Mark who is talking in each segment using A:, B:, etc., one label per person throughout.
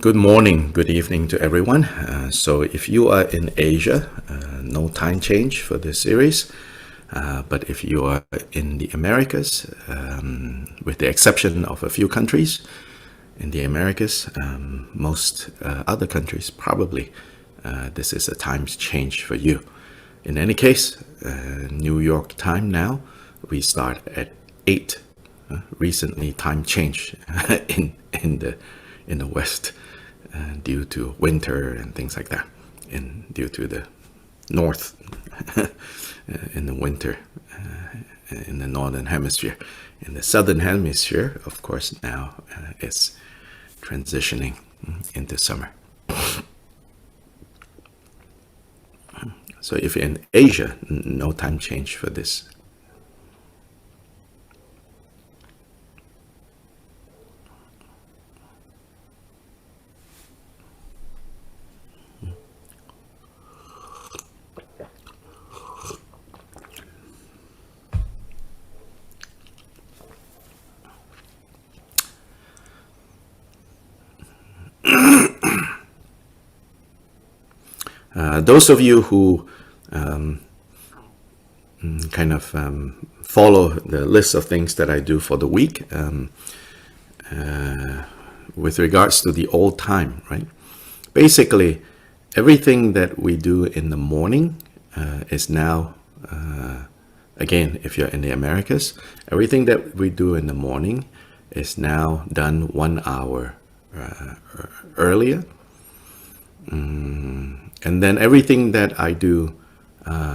A: Good morning, good evening to everyone. So if you are in Asia, no time change for this series. But if you are in the Americas, with the exception of a few countries in the Americas, most other countries probably, this is a time change for you. In any case, New York time now, we start at 8. Recently, time changed in the West due to winter and things like that, and due to the north in the winter in the northern hemisphere. In the southern hemisphere, of course, now it's transitioning into summer. So if you're in Asia, no time change for this. Those of you who follow the list of things that I do for the week, with regards to the old time, right? Basically, everything that we do in the morning is now, again, if you're in the Americas, everything that we do in the morning is now done 1 hour earlier. And then everything that I do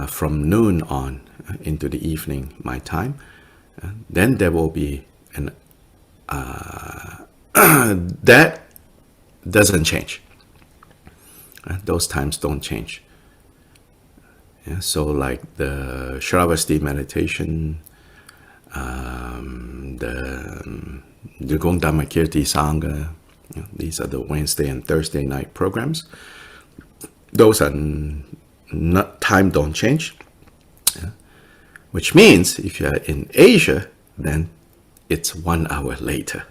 A: from noon on into the evening, my time, then there will be an that doesn't change. Those times don't change. Yeah, so like the Shravasti meditation, the Dugong Dhammakirti Sangha, these are the Wednesday and Thursday night programs. Those are not, time don't change, which means if you're in Asia, then it's 1 hour later.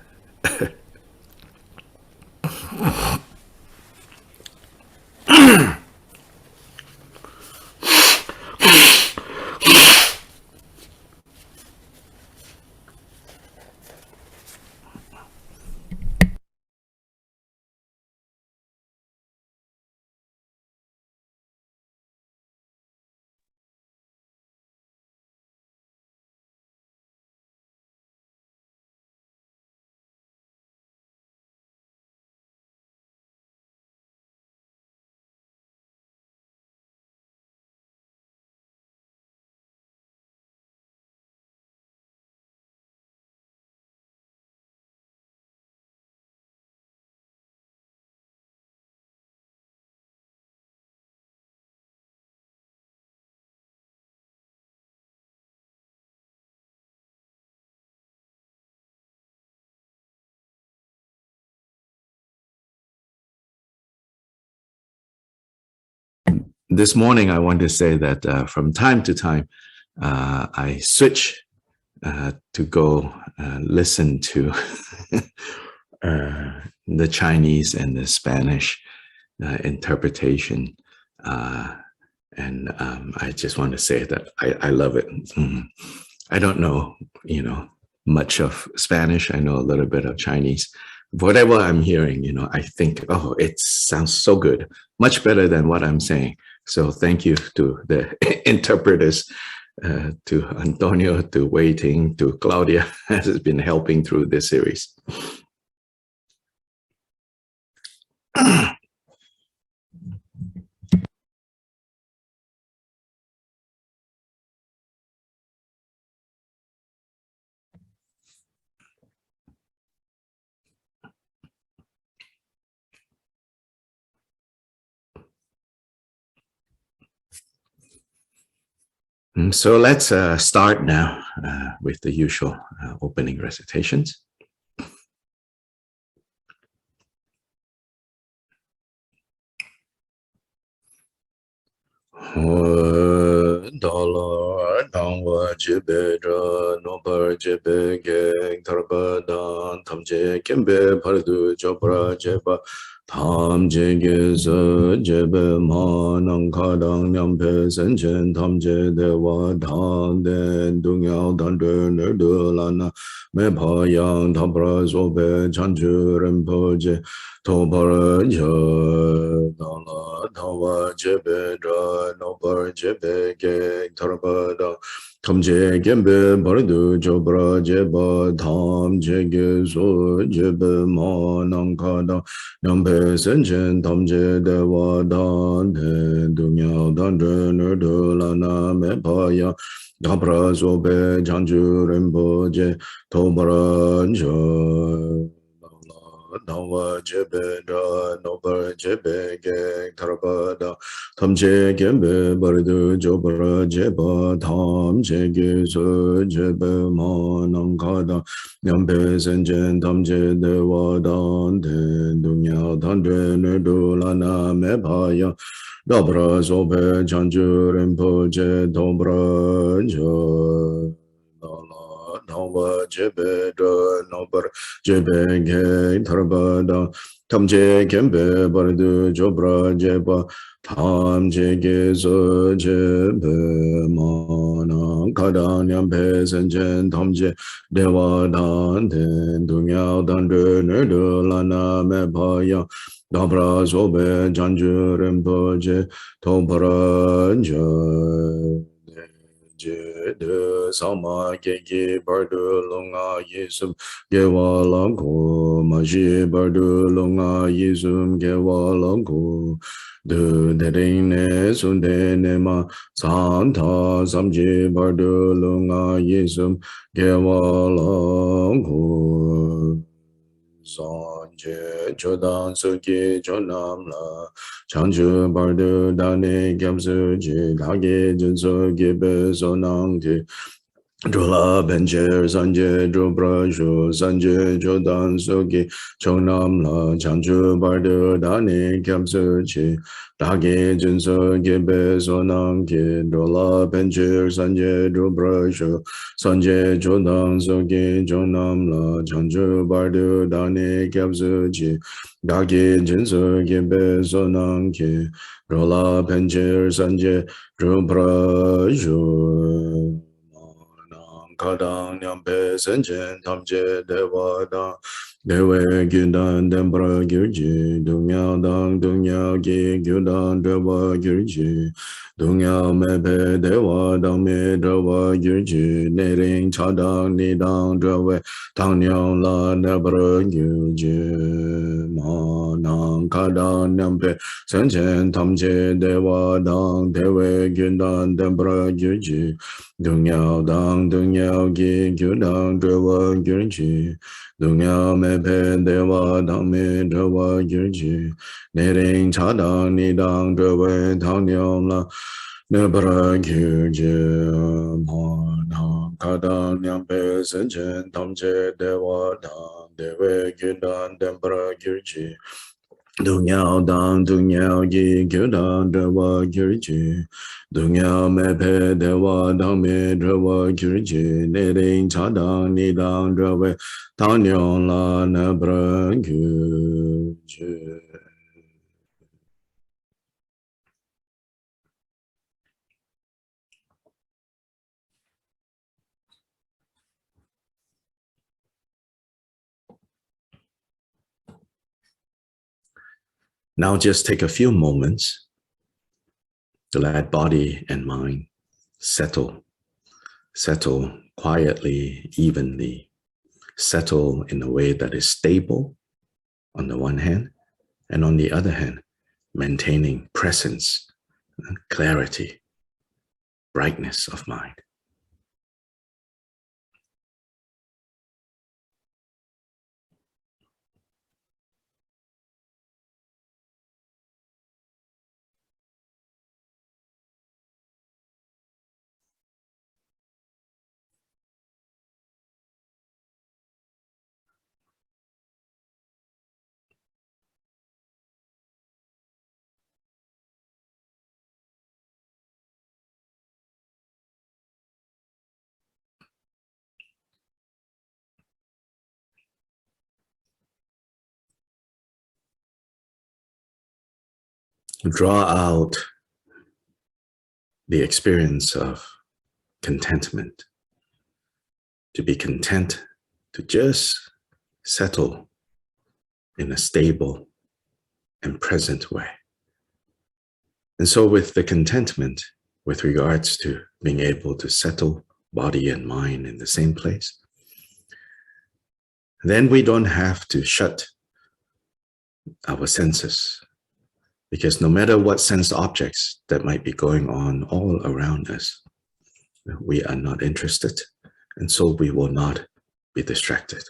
A: This morning, I want to say that from time to time, I switch to go listen to the Chinese and the Spanish interpretation. And I just want to say that I love it. I don't know, much of Spanish. I know a little bit of Chinese. Whatever I'm hearing, I think, oh, it sounds so good, much better than what I'm saying. So thank you to the interpreters, to Antonio, to Wei Ting, to Claudia, has been helping through this series. So let's start now with the usual opening recitations. Dollar Dongwa Jibedra Nobar Jibege Tarbadan Tamje Kimbe Pardu Jobra Jeba Tam je ge se je be ma nang ka dang nyam pe sen chen tam je de wa dang den dung yao dan de ne de la na me pa yang tam pra so be chan chu ren po je to pa ren je da la da wa je be da no pa je be ge tar pa da tam je gen be bar du jo pra je ba tam je ge so je be ma nang ka dang Nam pe sen chen tam je de wa dan de du miao dan de ne de la na me pa ya da pra so pe chan ju ren po je to pra jo da wa je be da no pa je be ge tar pa da tam je gen be bar du jo pra je pa tam je ge so je be ma nang ka da Nyam pe sen chen tam che de wa dan de du nya dan de ne du la na me pa ya da bra so pe chan chu ren po che do bra jo da la da wa che pe do no par che pe ge thar ba da tam che kem pe bar du jo bra je pa tham che ge so che pe ma na ka da nyam pe sen chen tam che Dewa dan ten du miao dan de ne de la na me pa ya da pra so be chan ju ren po je to pra je de sa ma ke ke bar de long a ye sum ge wa lang ko ma ji bar de long a ye sum ge wa lang ko de ring ne sun de ne ma san tha sam ji bar de long a ye sum ge wa lang ko san je cho dan su ki cho nam la chang chu bar de da ne gyam su ji da ge jin su ge be so nang ti Drola bencher sanje drobra shu sanje jodan soki chonam la chanchu bardu dani kyamsu chi dagi junso gebe sonam ki drola bencher sanje drobra shu sanje jodan soki chonam la chanchu bardu dani kyamsu chi dagi junso gebe sonam ki drola bencher sanje drobra shu Kadang nyam pe sen chen tam che de wa dang de we gyun dan den pra gyur ji dung yao dang dung yao gi gyur dan de wa gyur ji dung yao me pe de wa dang me de wa gyur ji ne ring cha dang ni dang de we tang nyang la ne pra gyur ji ma nang kadang nyam pe sen chen tam che de wa dang de we gyun dan den pra gyur ji Dung yao dang dung yao gi gyu dang zhe wa gyur ji dung yao me pe de wa dang me zhe wa gyur ji ne ring cha dang ni dang zhe wei tang niao la ne pra gyur ji ma dang ka dang nyam pe sen chen tam che de wa dang de wei gyu dang den pra gyur ji Dung yao dang dung yao gi gyu dang zhe wa gyur ji Dung yao me pe de wa dang me zhe wa gyur ji ne ring cha dang ni dang zhe wei tang niao la ne pra gyur ji. Now just take a few moments to let body and mind settle quietly, evenly, settle in a way that is stable on the one hand, and on the other hand, maintaining presence, clarity, brightness of mind. draw out the experience of contentment, to be content to just settle in a stable and present way. And so with the contentment, with regards to being able to settle body and mind in the same place, then we don't have to shut our senses, because no matter what sense objects that might be going on all around us, we are not interested, and so we will not be distracted.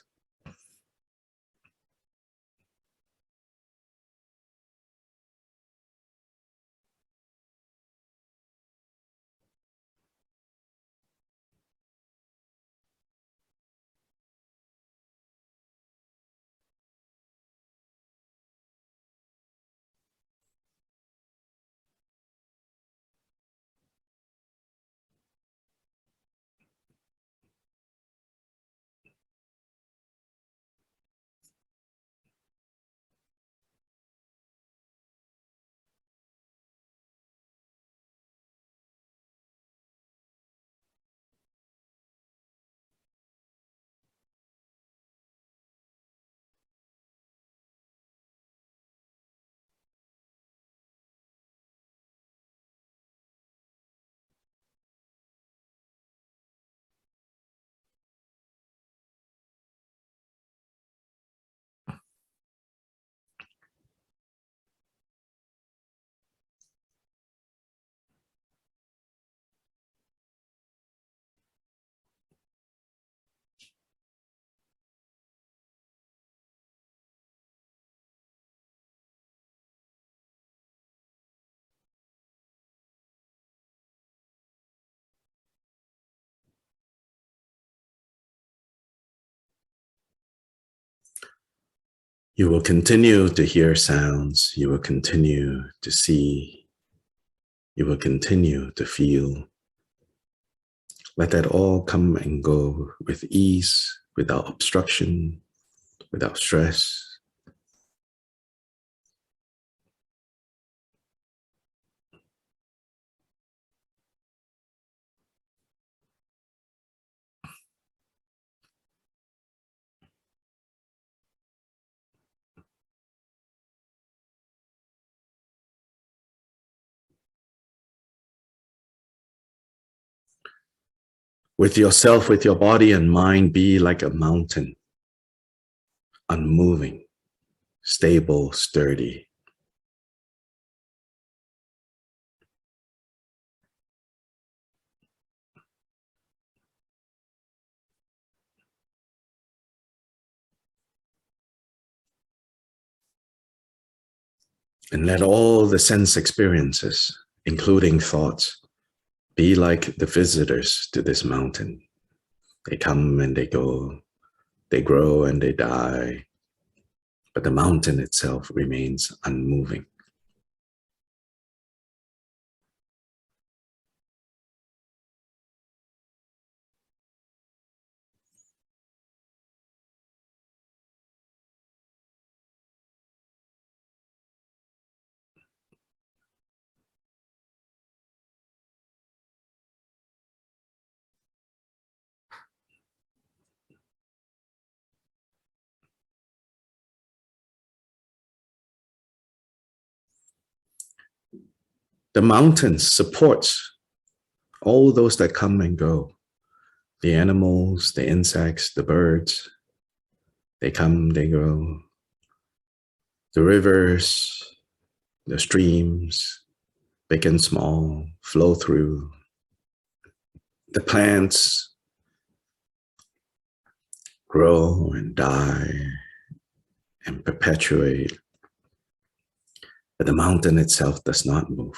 A: You will continue to hear sounds, you will continue to see, you will continue to feel. Let that all come and go with ease, without obstruction, without stress. With yourself, with your body and mind, be like a mountain, unmoving, stable, sturdy. And let all the sense experiences, including thoughts, be like the visitors to this mountain. They come and they go, they grow and they die, but the mountain itself remains unmoving. The mountain supports all those that come and go. The animals, the insects, the birds, they come, they go. The rivers, the streams, big and small, flow through. The plants grow and die and perpetuate, but the mountain itself does not move.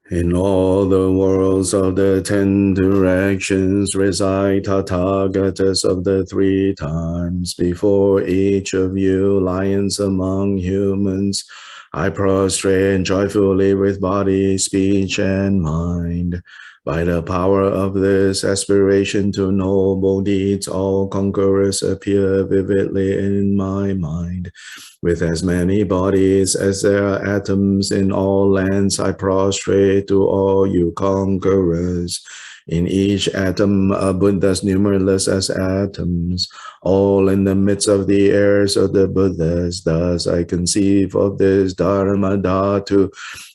A: In all the worlds of the 10 directions reside Tathagatas of the 3 times. Before each of you, lions among humans, I prostrate joyfully with body, speech, and mind. By the power of this aspiration to noble deeds, all conquerors appear vividly in my mind. With as many bodies as there are atoms in all lands, I prostrate to all you conquerors. In each atom are Buddhas numberless as atoms, all in the midst of the heirs of the Buddhas. Thus I conceive of this Dharma Dhatu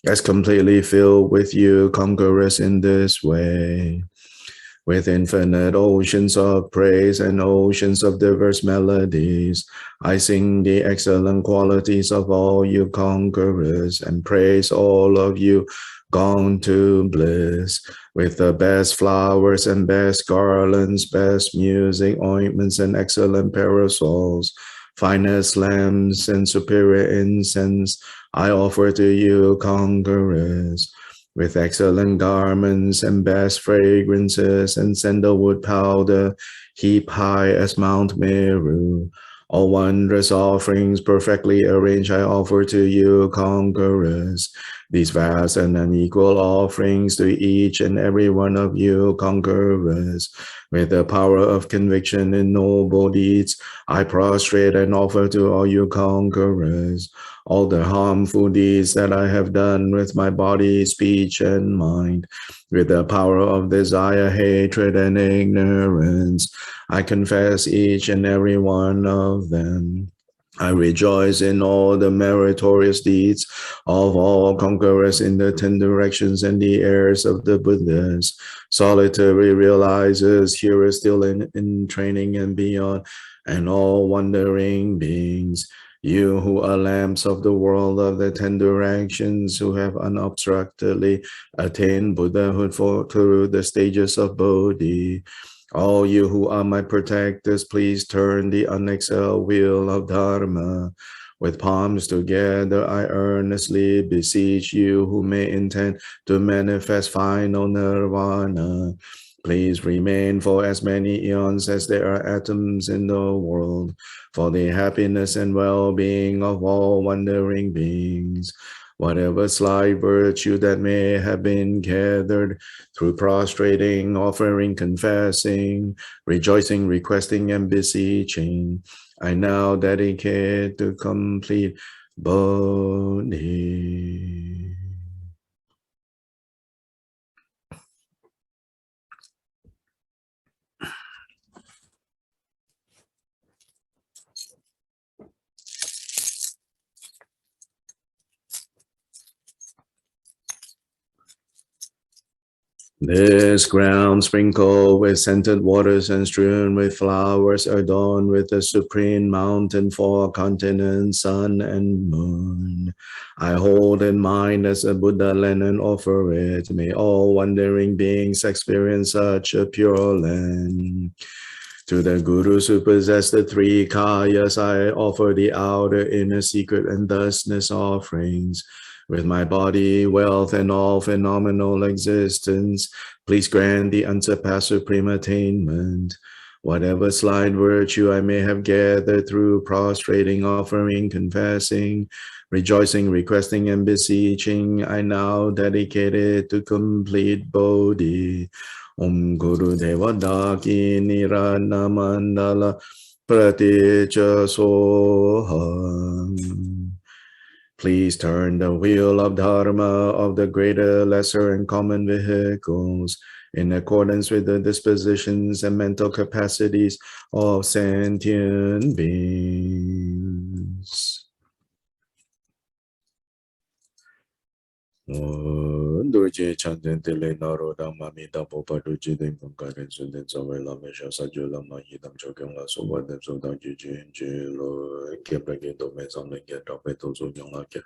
A: as completely filled with you conquerors in this way. With infinite oceans of praise and oceans of diverse melodies, I sing the excellent qualities of all you conquerors and praise all of you gone to bliss. With the best flowers and best garlands, best music, ointments, and excellent parasols, finest lamps and superior incense, I offer to you conquerors. With excellent garments and best fragrances and sandalwood powder, heap high as Mount Meru. All wondrous offerings perfectly arranged I offer to you, conquerors. These vast and unequal offerings to each and every one of you, conquerors. With the power of conviction in noble deeds, I prostrate and offer to all you conquerors all the harmful deeds that I have done with my body, speech, and mind. With the power of desire, hatred, and ignorance, I confess each and every one of them. I rejoice in all the meritorious deeds of all conquerors in the 10 directions and the heirs of the Buddhas. Solitary realizers, hearers still in training and beyond, and all wandering beings. You who are lamps of the world of the 10 directions, who have unobstructedly attained Buddhahood through the stages of Bodhi. All you who are my protectors, please turn the unexhaled wheel of Dharma. With palms together, I earnestly beseech you who may intend to manifest final nirvana. Please remain for as many eons as there are atoms in the world, for the happiness and well-being of all wandering beings. Whatever slight virtue that may have been gathered through prostrating, offering, confessing, rejoicing, requesting, and beseeching, I now dedicate to complete Bodhi. This ground sprinkled with scented waters and strewn with flowers, adorned with the supreme mountain, 4 continents, sun and moon. I hold in mind as a Buddha land and offer it. May all wandering beings experience such a pure land. To the Gurus who possess the 3 kayas, I offer the outer, inner, secret, and thusness offerings. With my body, wealth, and all phenomenal existence, please grant the unsurpassed supreme attainment. Whatever slight virtue I may have gathered through prostrating, offering, confessing, rejoicing, requesting, and beseeching, I now dedicate it to complete Bodhi. Om Guru Devada Ki Nirana Mandala Pratitya Soham. Please turn the wheel of Dharma of the greater, lesser, and common vehicles in accordance with the dispositions and mental capacities of sentient beings. Doji chanten tele naro dhamma mi tapo padu jidin pangkaren sunden sawe la mesha sajo la ma yidam chokyong la soba dem so dang ji jin ji lo ke prage to me sam le ke to pe to so nyong la ke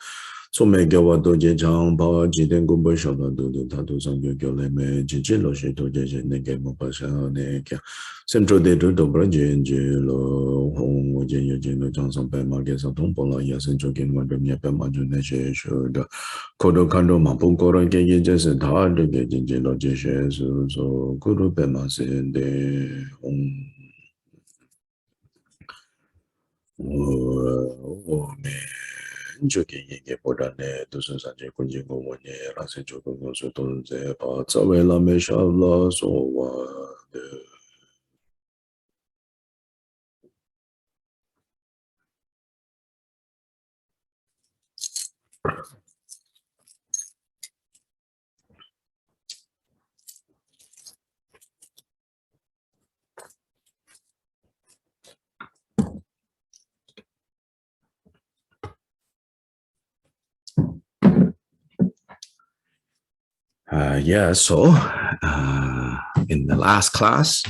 B: 소매 겨와 도제 장 바와 지된 공부 쇼도도 다도 상교 교래매 지질로 시도제 내게 못 봐서네 겨 센트로데도 브라진지로 홍오제 여제노 장성 배마게서 동пол라 야선 쪽인 원뱀냐 배마주네 제쇼다 코도 칸도 마봉코라게 예제스 다르게 진지로 제셰스소 코도 배마세데 홍 오메 저기 얘기보다는 무슨 산재 군진고 뭐니 라세 조금 것도 돈제 봐 자외라메 샤라 소와
A: Yeah, so in the last class,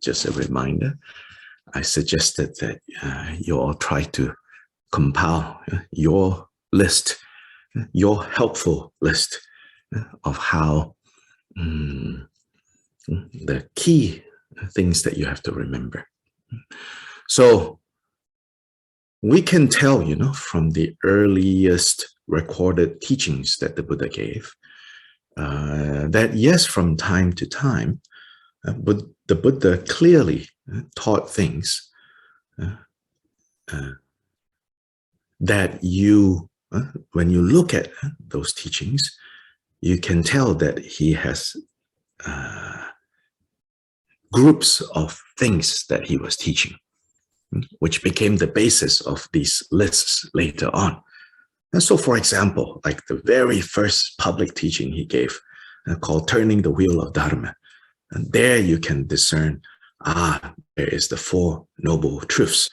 A: just a reminder, I suggested that you all try to compile your list, your helpful list of how the key things that you have to remember. So we can tell, from the earliest recorded teachings that the Buddha gave, that yes, from time to time, but the Buddha clearly taught things that you, when you look at those teachings, you can tell that he has groups of things that he was teaching, which became the basis of these lists later on. And so, for example, like the very first public teaching he gave, called Turning the Wheel of Dharma, and there you can discern, there is the Four Noble Truths.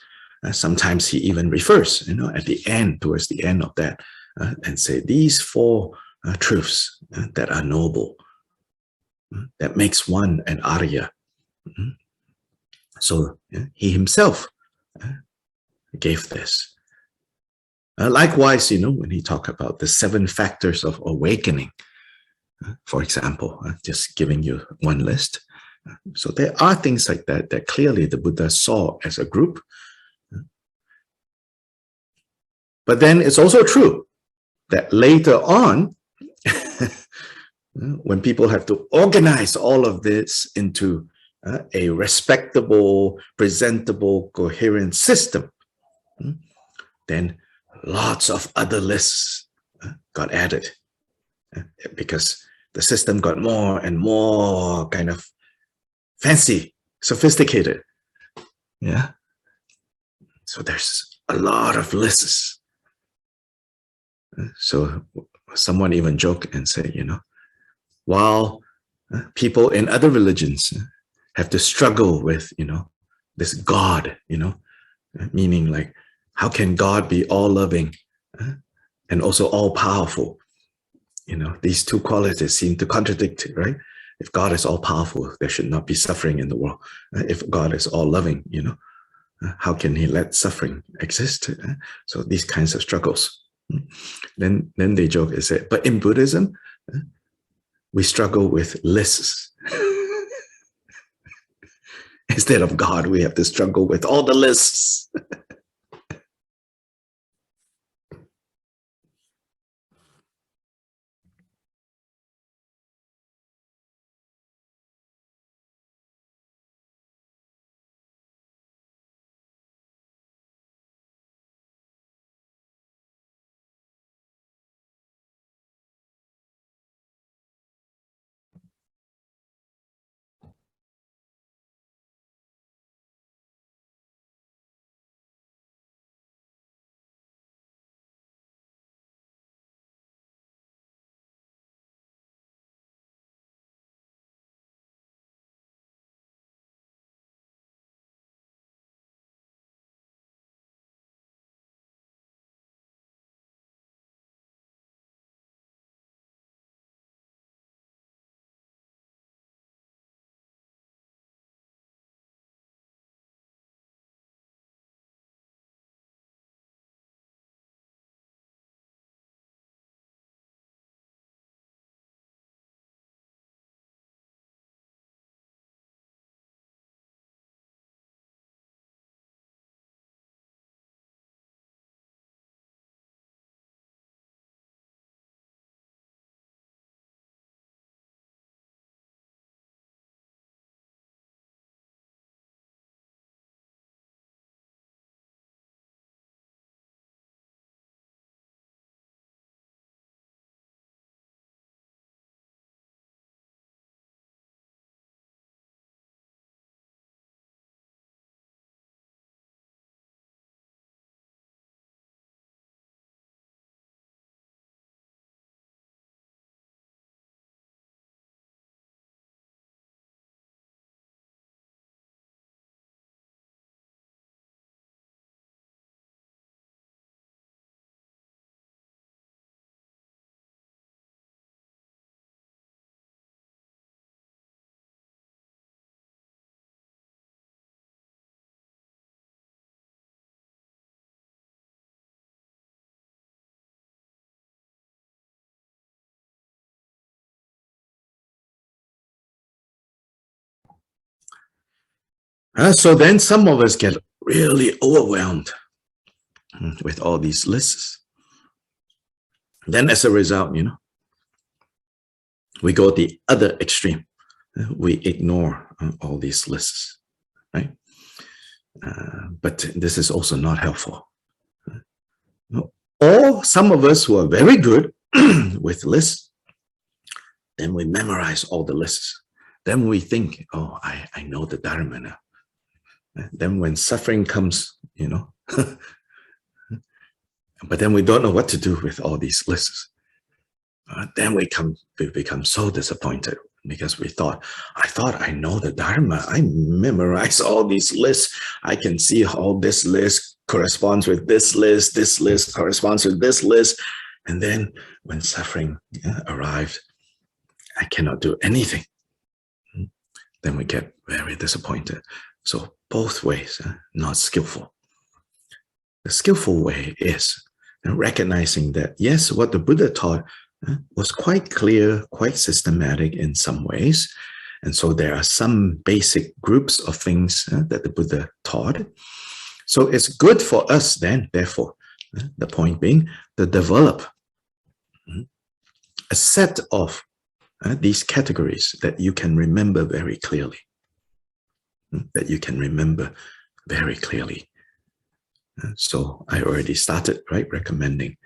A: Sometimes he even refers, at the end, towards the end of that, and say these four truths that are noble, that makes one an Arya. So he himself gave this. Likewise, when he talked about the 7 factors of awakening, for example, just giving you one list. So there are things like that that clearly the Buddha saw as a group. But then it's also true that later on, when people have to organize all of this into a respectable, presentable, coherent system, then lots of other lists got added because the system got more and more kind of fancy, sophisticated. Yeah. So there's a lot of lists. So someone even joked and said, while people in other religions have to struggle with, this God, meaning like, how can God be all loving and also all powerful? These two qualities seem to contradict, right? If God is all powerful, there should not be suffering in the world. If God is all loving, how can he let suffering exist? So these kinds of struggles. Then they joke and say, but in Buddhism, we struggle with lists. Instead of God, we have to struggle with all the lists.
B: So then some of us get really overwhelmed with all these lists. Then as a result, we go the other extreme. We ignore all these lists, right? But this is also not helpful. Or some of us who are very good with lists, then we memorize all the lists. Then we think, oh, I know the Dharma now. Then when suffering comes, but then we don't know what to do with all these lists. Then we become so disappointed because I thought I know the Dharma. I memorize all these lists. I can see how this list corresponds with this list corresponds with this list. And then when suffering arrives, I cannot do anything. Then we get very disappointed. So both ways, not skillful. The skillful way is recognizing that, yes, what the Buddha taught was quite clear, quite systematic in some ways. And so there are some basic groups of things that the Buddha taught. So it's good for us then, therefore, the point being, to develop a set of these categories that you can remember very clearly. So I already started, right, recommending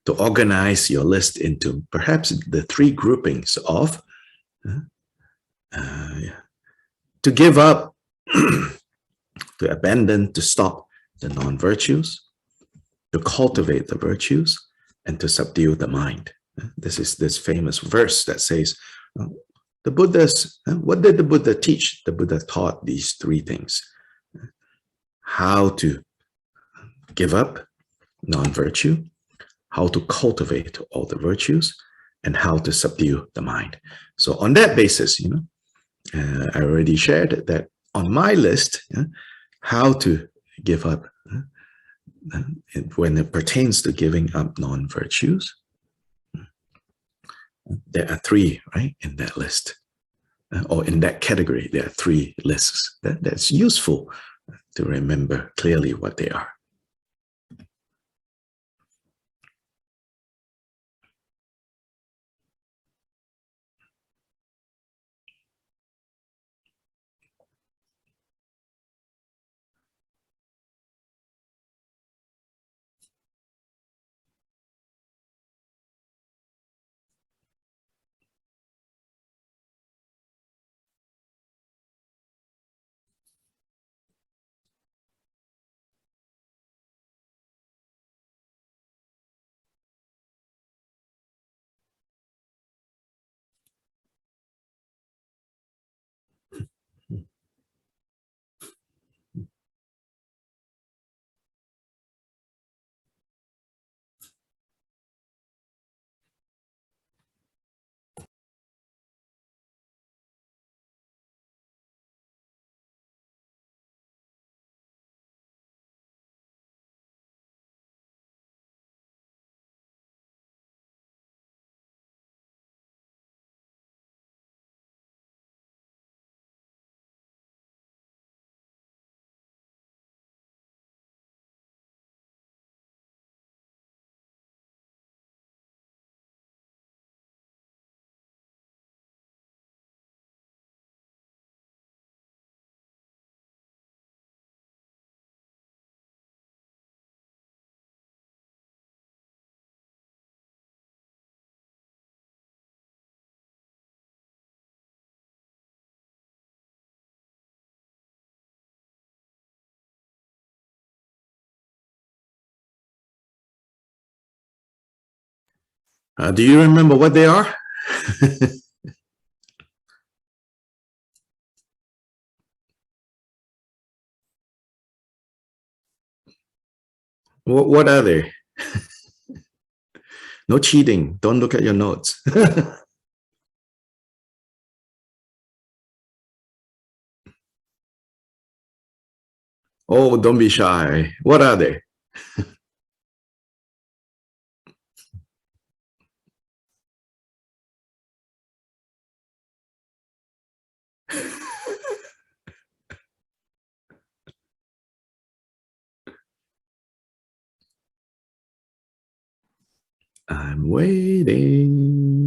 B: to organize your list into perhaps the three groupings of to give up, to abandon, to stop the non-virtues, to cultivate the virtues, and to subdue the mind. This is this famous verse that says, the Buddha's, what did the Buddha teach? The Buddha taught these three things. How to give up non-virtue, how to cultivate all the virtues, and how to subdue the mind. So on that basis, I already shared that on my list, how to give up when it pertains to giving up non-virtues, there are three, right, in that list, or in that category. There are three lists. That's useful to remember clearly what they are. Do you remember what they are? What are they? No cheating. Don't look at your notes. Oh, don't be shy. What are they? I'm waiting.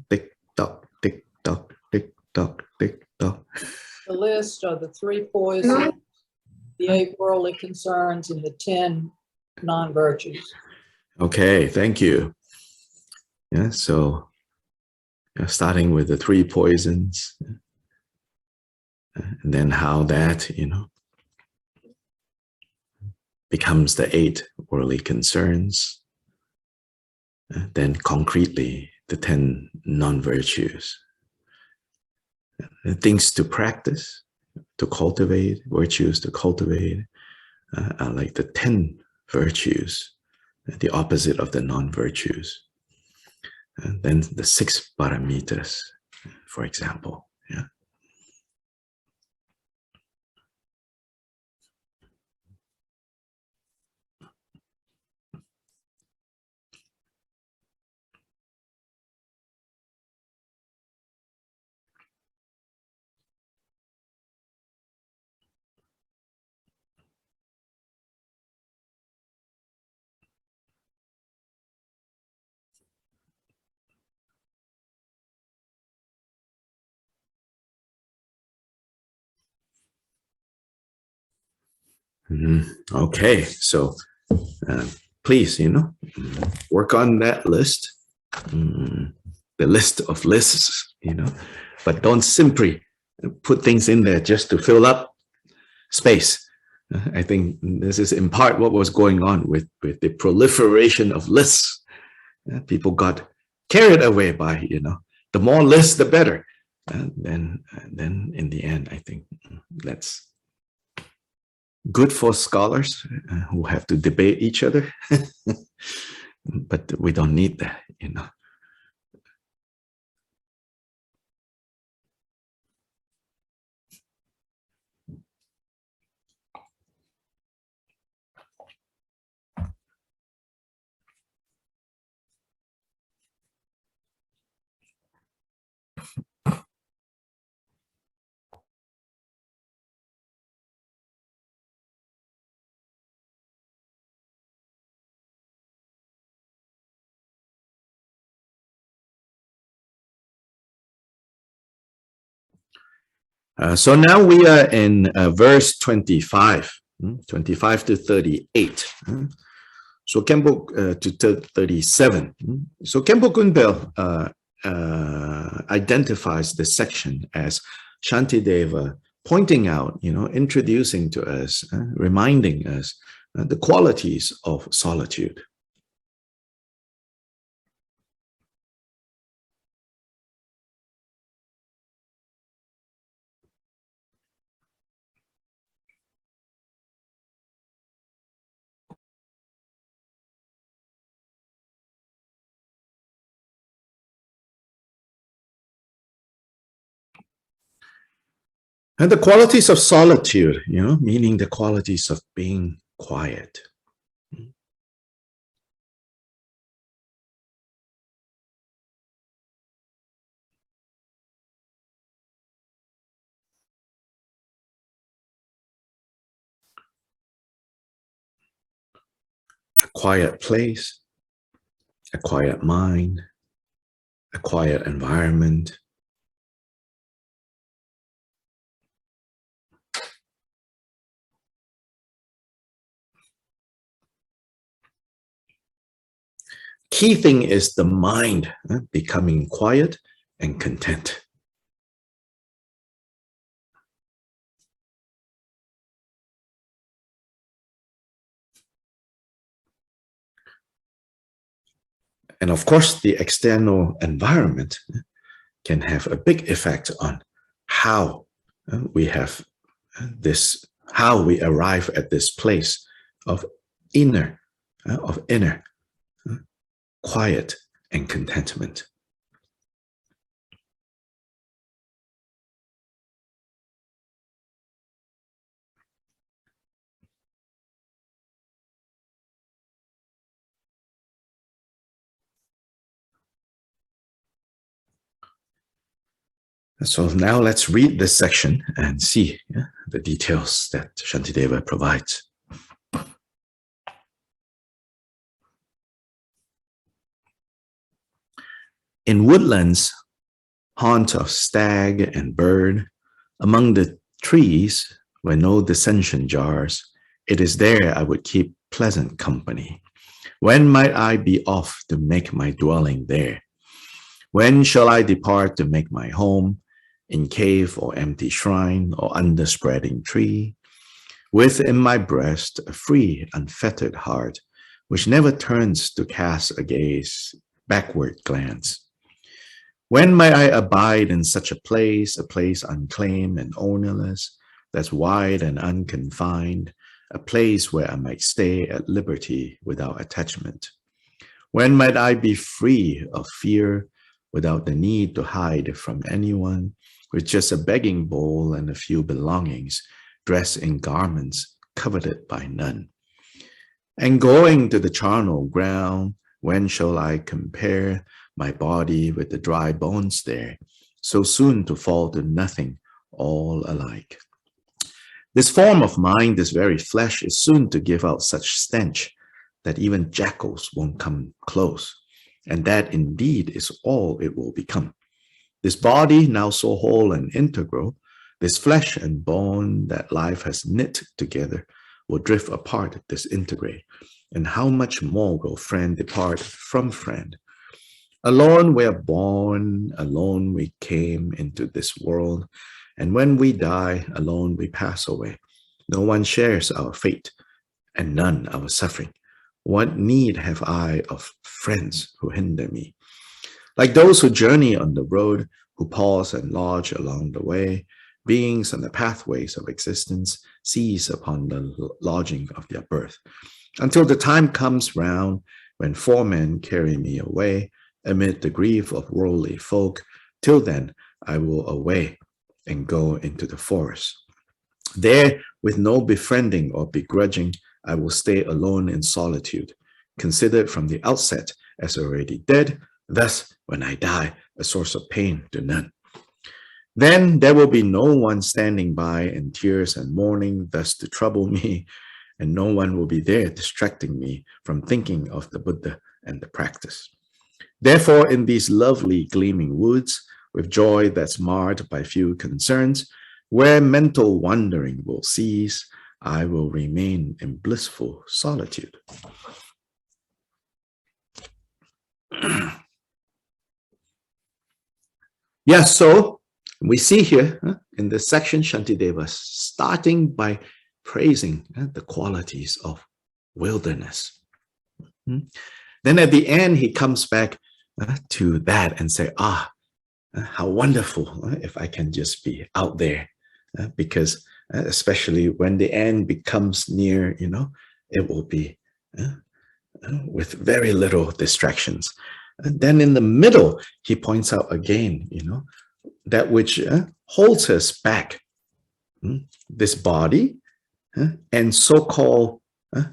B: Tick tock, tick tock, tick tock, tick tock.
C: The list are the 3 poisons, the 8 worldly concerns, and the 10 non-virtues.
B: Okay, thank you. Yeah, so starting with the 3 poisons, and then how that, becomes the 8 worldly concerns, then concretely the 10 non-virtues. Things to practice, to cultivate, virtues to cultivate, are like the 10 virtues, the opposite of the non-virtues. And then the 6 paramitas, for example. Yeah. Okay, so please, work on that list, the list of lists, but don't simply put things in there just to fill up space. I think this is in part what was going on with the proliferation of lists. People got carried away by, the more lists, the better. And then in the end, I think that's good for scholars who have to debate each other, but we don't need that, So now we are in verse 25, 25 to 38. So Khenpo to 37. So Khenpo Gunpel identifies this section as Shantideva pointing out, introducing to us, reminding us the qualities of solitude. And the qualities of solitude, meaning the qualities of being quiet. A quiet place, a quiet mind, a quiet environment. Key thing is the mind becoming quiet and content. And of course, the external environment can have a big effect on how we have this, how we arrive at this place of inner quiet and contentment. So now let's read this section and see the details that Shantideva provides. In woodlands, haunt of stag and bird, among the trees where no dissension jars, it is there I would keep pleasant company. When might I be off to make my dwelling there? When shall I depart to make my home, in cave or empty shrine or under spreading tree? Within my breast a free, unfettered heart, which never turns to cast a gaze, backward glance. When might I abide in such a place unclaimed and ownerless, that's wide and unconfined, a place where I might stay at liberty without attachment? When might I be free of fear, without the need to hide from anyone, with just a begging bowl and a few belongings, dressed in garments coveted by none? And going to the charnel ground, when shall I compare my body with the dry bones there, so soon to fall to nothing, all alike? This form of mine, this very flesh, is soon to give out such stench that even jackals won't come close, and that indeed is all it will become. This body, now so whole and integral, this flesh and bone that life has knit together, will drift apart, disintegrate, and how much more will friend depart from friend? Alone we are born, alone we came into this world, and when we die, alone we pass away. No one shares our fate, and none our suffering. What need have I of friends who hinder me? Like those who journey on the road, who pause and lodge along the way, beings on the pathways of existence seize upon the lodging of their birth, until the time comes round when 4 men carry me away amid the grief of worldly folk. Till then I will away and go into the forest. There, with no befriending or begrudging, I will stay alone in solitude, considered from the outset as already dead, thus when I die a source of pain to none. Then there will be no one standing by in tears and mourning thus to trouble me, and no one will be there distracting me from thinking of the Buddha and the practice. Therefore, in these lovely gleaming woods, with joy that's marred by few concerns, where mental wandering will cease, I will remain in blissful solitude. Yes, so we see here in this section, Shantideva starting by praising the qualities of wilderness. Then at the end, he comes back to that and say, how wonderful if I can just be out there, because especially when the end becomes near, it will be with very little distractions. And then in the middle, he points out again, that which holds us back, this body and so-called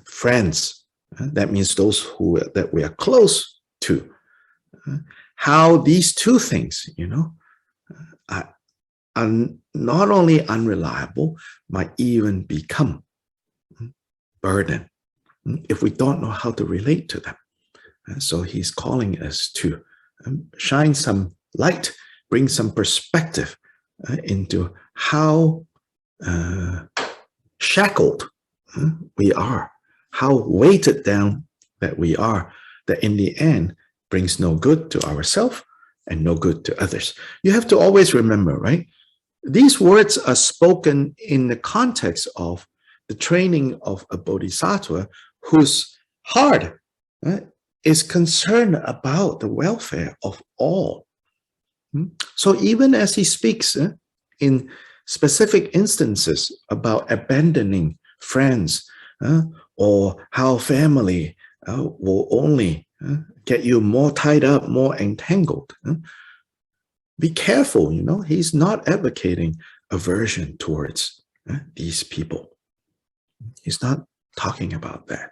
B: friends. That means those that we are close to. How these two things, are not only unreliable, might even become burden if we don't know how to relate to them. So he's calling us to shine some light, bring some perspective into how shackled we are, how weighted down that we are, that in the end brings no good to ourselves and no good to others. You have to always remember, right? These words are spoken in the context of the training of a bodhisattva whose heart is concerned about the welfare of all. So even as he speaks in specific instances about abandoning friends or how family will only get you more tied up, more entangled, be careful, he's not advocating aversion towards these people. He's not talking about that.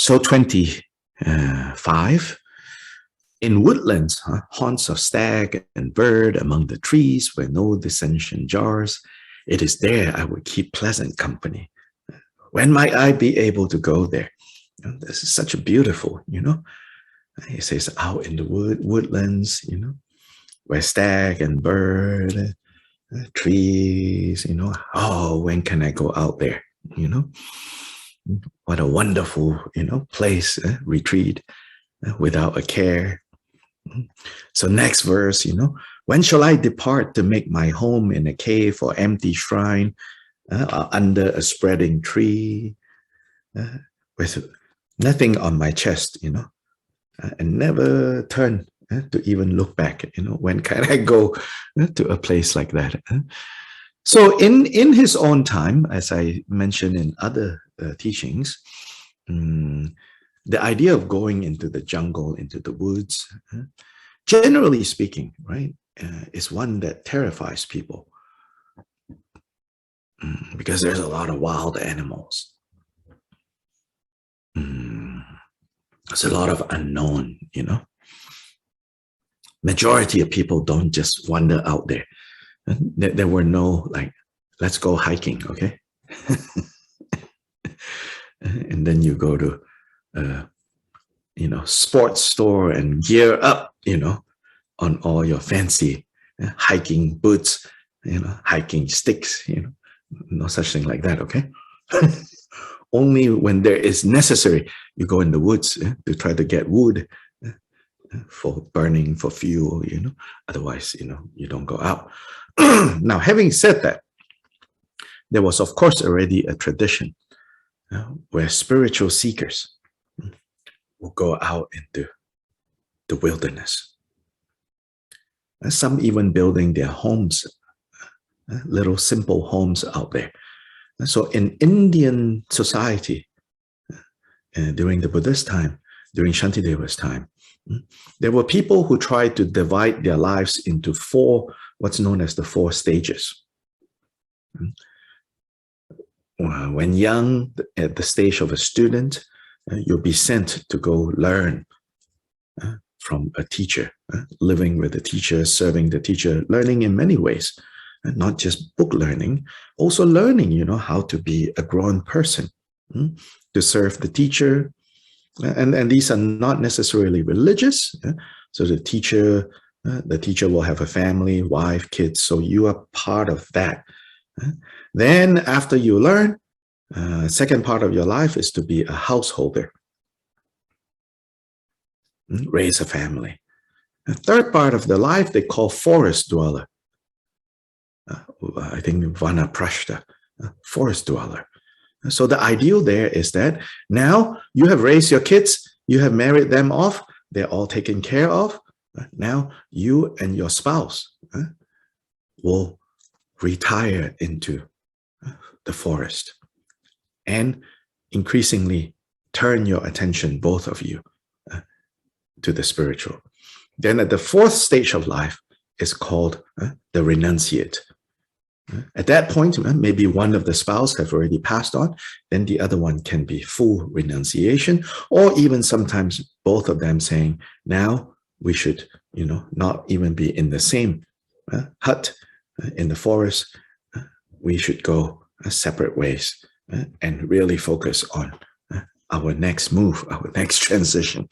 A: So 25. In woodlands, haunts of stag and bird among the trees where no dissension jars, it is there I would keep pleasant company. When might I be able to go there? This is such a beautiful, he says out in the woodlands, where stag and bird, trees, oh, when can I go out there? What a wonderful, place, retreat without a care. So next verse, when shall I depart to make my home in a cave or empty shrine, under a spreading tree, with nothing on my chest, and never turn to even look back, when can I go to a place like that? So in his own time, as I mentioned in other teachings, the idea of going into the jungle, into the woods, generally speaking, right, is one that terrifies people, because there's a lot of wild animals. There's a lot of unknown, Majority of people don't just wander out there. There were no, like, let's go hiking, okay? And then you go to, sports store and gear up, on all your fancy hiking boots, hiking sticks, no such thing like that, okay? Only when there is necessary, you go in the woods to try to get wood for burning, for fuel, otherwise, you don't go out. Now, having said that, there was, of course, already a tradition where spiritual seekers will go out into the wilderness. Some even building their homes, little simple homes out there. So in Indian society, during the Buddhist time, during Shantideva's time, there were people who tried to divide their lives into what's known as the 4 stages. When young, at the stage of a student, you'll be sent to go learn from a teacher, living with the teacher, serving the teacher, learning in many ways, not just book learning, also learning, how to be a grown person, to serve the teacher. And these are not necessarily religious. So the teacher will have a family, wife, kids. So you are part of that. Then after you learn, second part of your life is to be a householder, raise a family. The third part of the life they call forest dweller. I think Vanaprashta, forest dweller. So the ideal there is that now you have raised your kids, you have married them off, they're all taken care of. Now you and your spouse will retire into the forest and increasingly turn your attention, both of you, to the spiritual. Then at the 4th stage of life is called the renunciate. At that point, maybe one of the spouse have already passed on, then the other one can be full renunciation, or even sometimes both of them saying, now we should, not even be in the same hut in the forest. We should go separate ways and really focus on our next move, our next transition.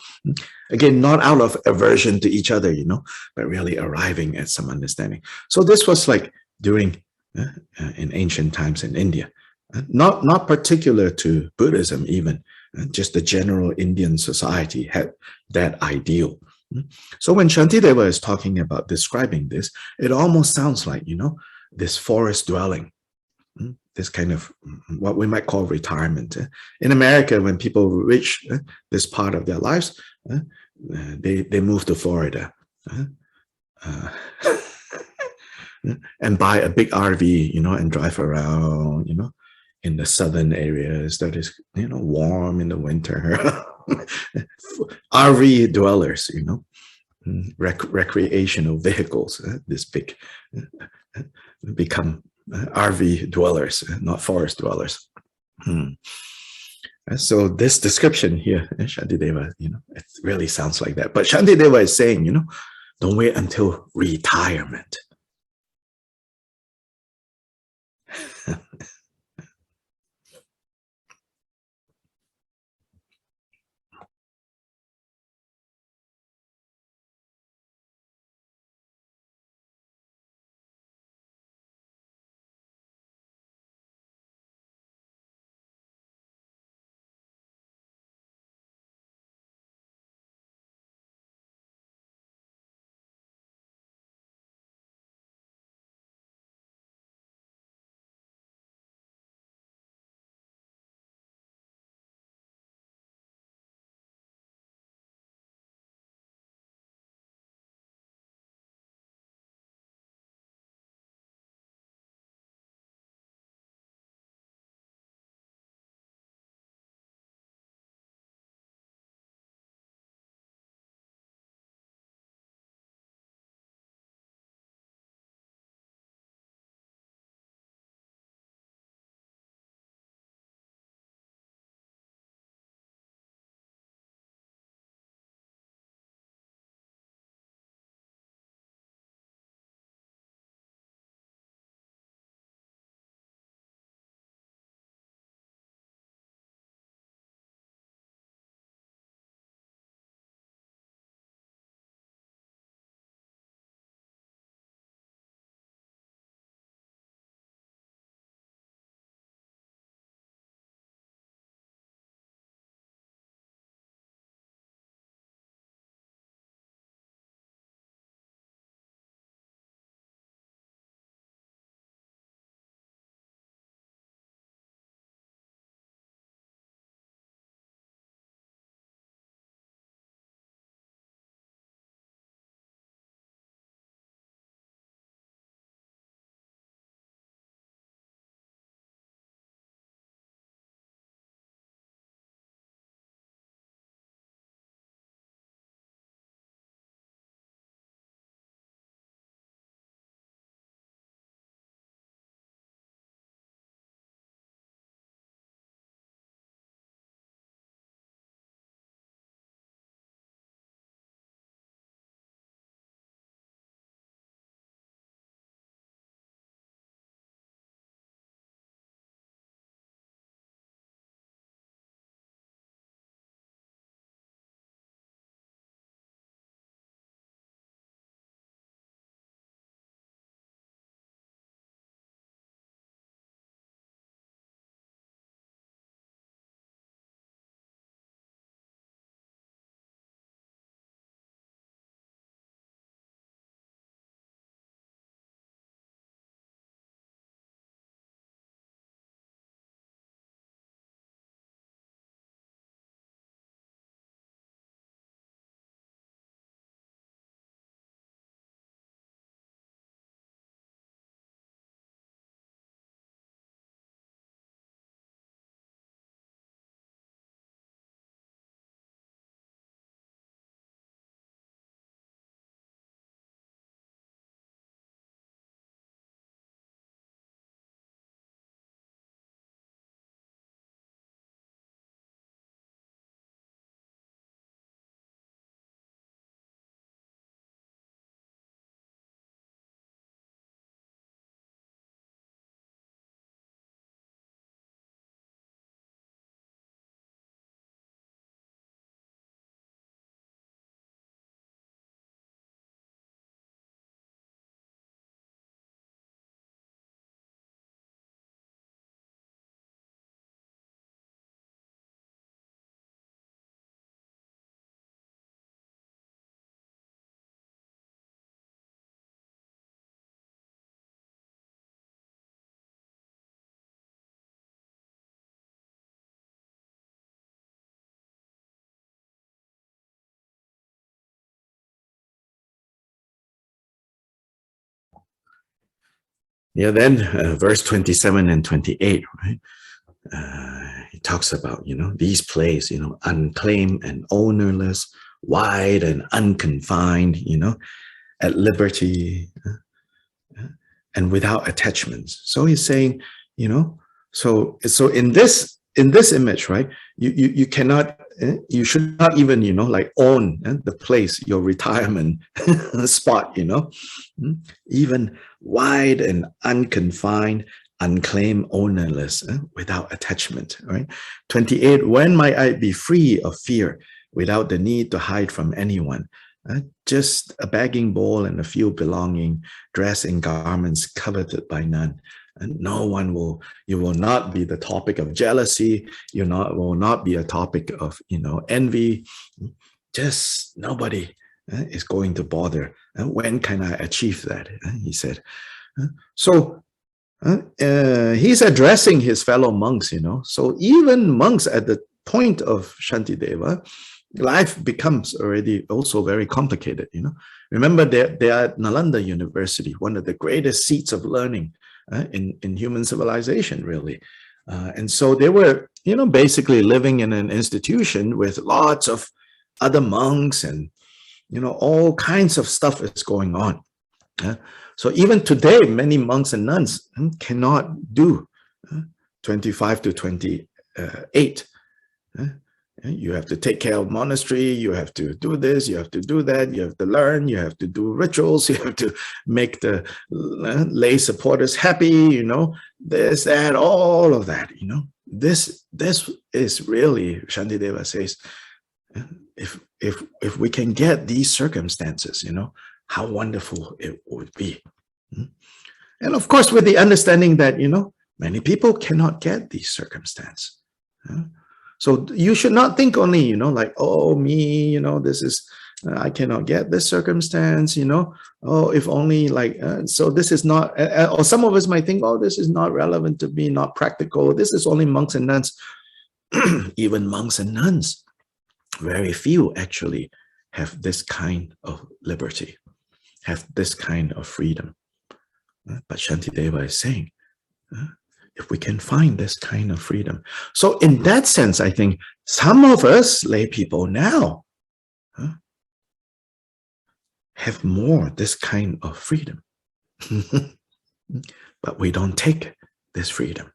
A: Again, not out of aversion to each other, but really arriving at some understanding. So this was like during in ancient times in India, not particular to Buddhism even, just the general Indian society had that ideal. So when Shantideva is talking about describing this, it almost sounds like, this forest dwelling, this kind of what we might call retirement. In America, when people reach this part of their lives, they move to Florida. And buy a big RV, and drive around, in the southern areas that is, warm in the winter. RV dwellers, recreational vehicles, this big, become RV dwellers, not forest dwellers. So this description here, Shantideva, it really sounds like that. But Shantideva is saying, don't wait until retirement. Yeah, then verse 27 and 28, right? He talks about, these places, unclaimed and ownerless, wide and unconfined, at liberty, and without attachments. So he's saying, so in this in this image, right, you cannot, you should not even, like own the place, your retirement spot, even wide and unconfined, unclaimed, ownerless, without attachment, right? 28, when might I be free of fear without the need to hide from anyone? Just a begging bowl and a few belonging, dressed in garments coveted by none. And you will not be the topic of jealousy. Will not be a topic of, envy. Just nobody is going to bother. When can I achieve that? He said. So he's addressing his fellow monks, So even monks at the point of Shantideva, life becomes already also very complicated, Remember, they are at Nalanda University, one of the greatest seats of learning in human civilization, really. And so they were, basically living in an institution with lots of other monks and, all kinds of stuff is going on. So even today, many monks and nuns cannot do 25 to 28. You have to take care of monastery, you have to do this, you have to do that, you have to learn, you have to do rituals, you have to make the lay supporters happy, this, that, all of that, This is really, Shantideva says, if we can get these circumstances, how wonderful it would be. And of course, with the understanding that, many people cannot get these circumstances. So you should not think only, like, oh, me, this is, I cannot get this circumstance, oh, if only like, so this is not, or some of us might think, oh, this is not relevant to me, not practical. This is only monks and nuns. Even monks and nuns, very few actually have this kind of liberty, have this kind of freedom. But Shantideva is saying, if we can find this kind of freedom. So in that sense, I think some of us lay people now have more this kind of freedom. But we don't take this freedom.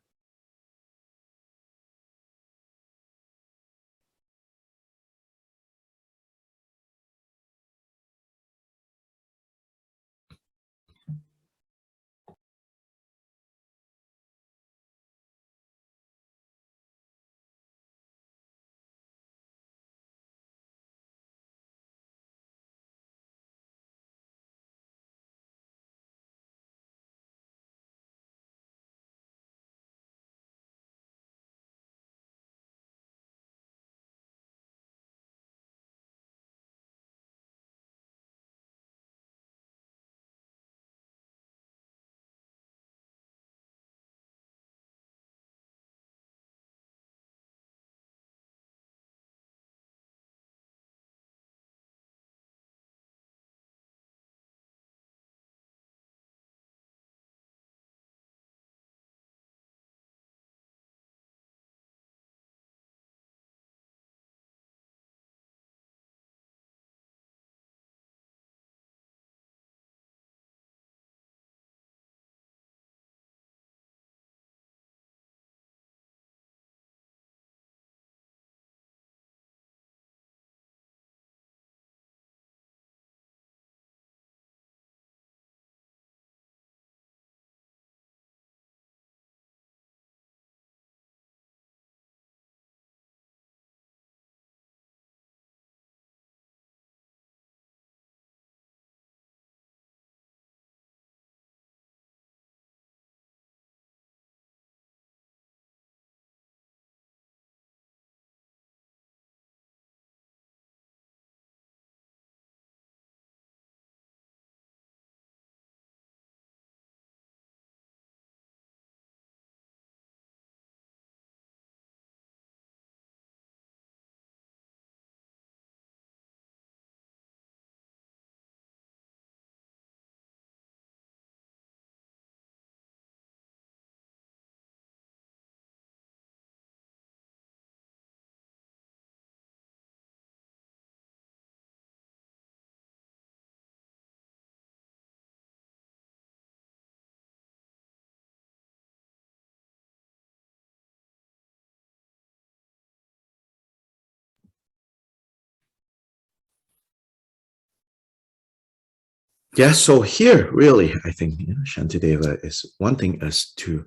A: yeah, so here, really, I think Shantideva is wanting us to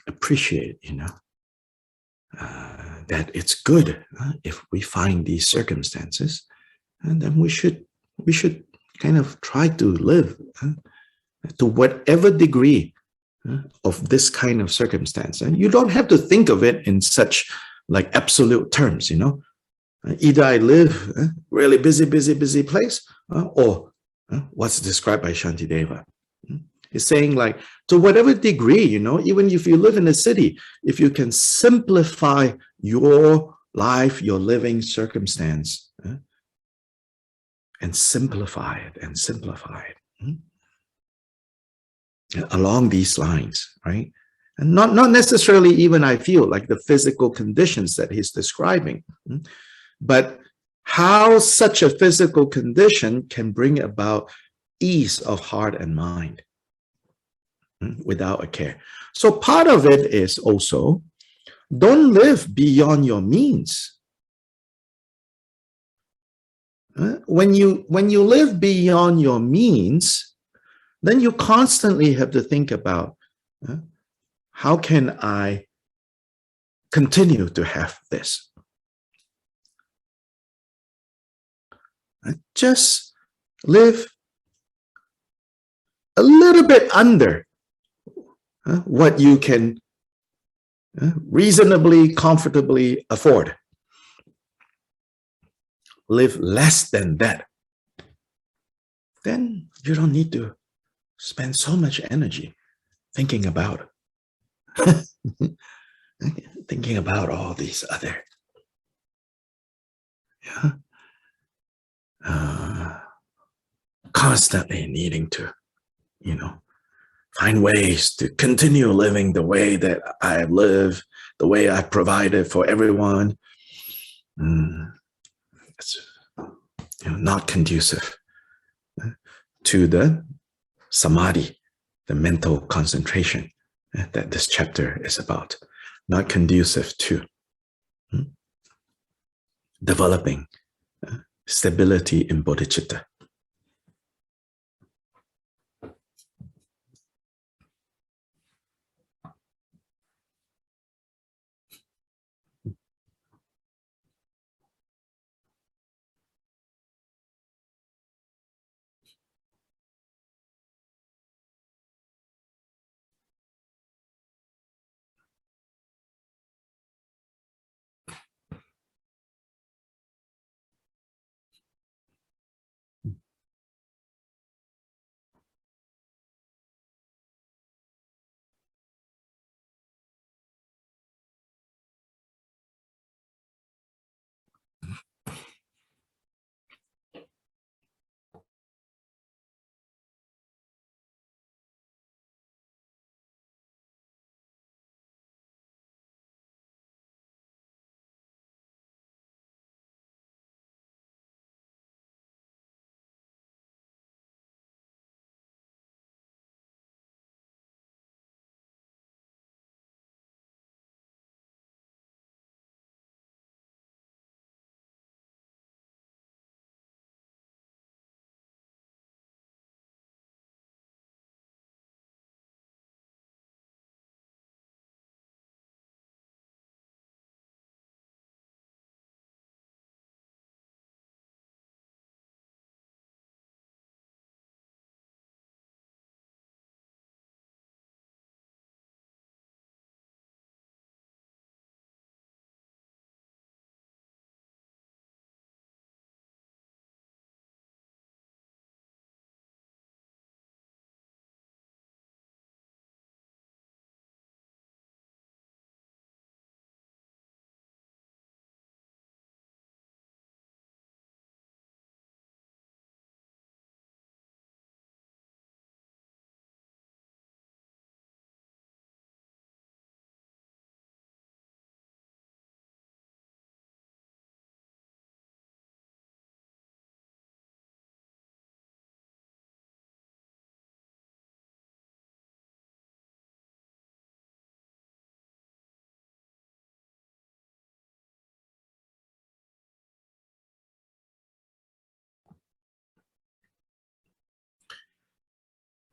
A: appreciate, that it's good if we find these circumstances, and then we should kind of try to live to whatever degree of this kind of circumstance. And you don't have to think of it in such like absolute terms, Either I live really busy place, or what's described by Shantideva. It's saying like, to whatever degree, even if you live in a city, if you can simplify your life, your living circumstance, and simplify it along these lines, right? And not necessarily even, I feel, like the physical conditions that he's describing, but how such a physical condition can bring about ease of heart and mind without a care. So part of it is also, don't live beyond your means. When you live beyond your means, then you constantly have to think about, how can I continue to have this? Just live a little bit under what you can reasonably, comfortably afford. Live less than that. Then you don't need to spend so much energy thinking about thinking about all these other constantly needing to find ways to continue living the way that I live, the way I provided for everyone. It's not conducive to the Samadhi, the mental concentration that this chapter is about. Not conducive to developing stability in bodhicitta.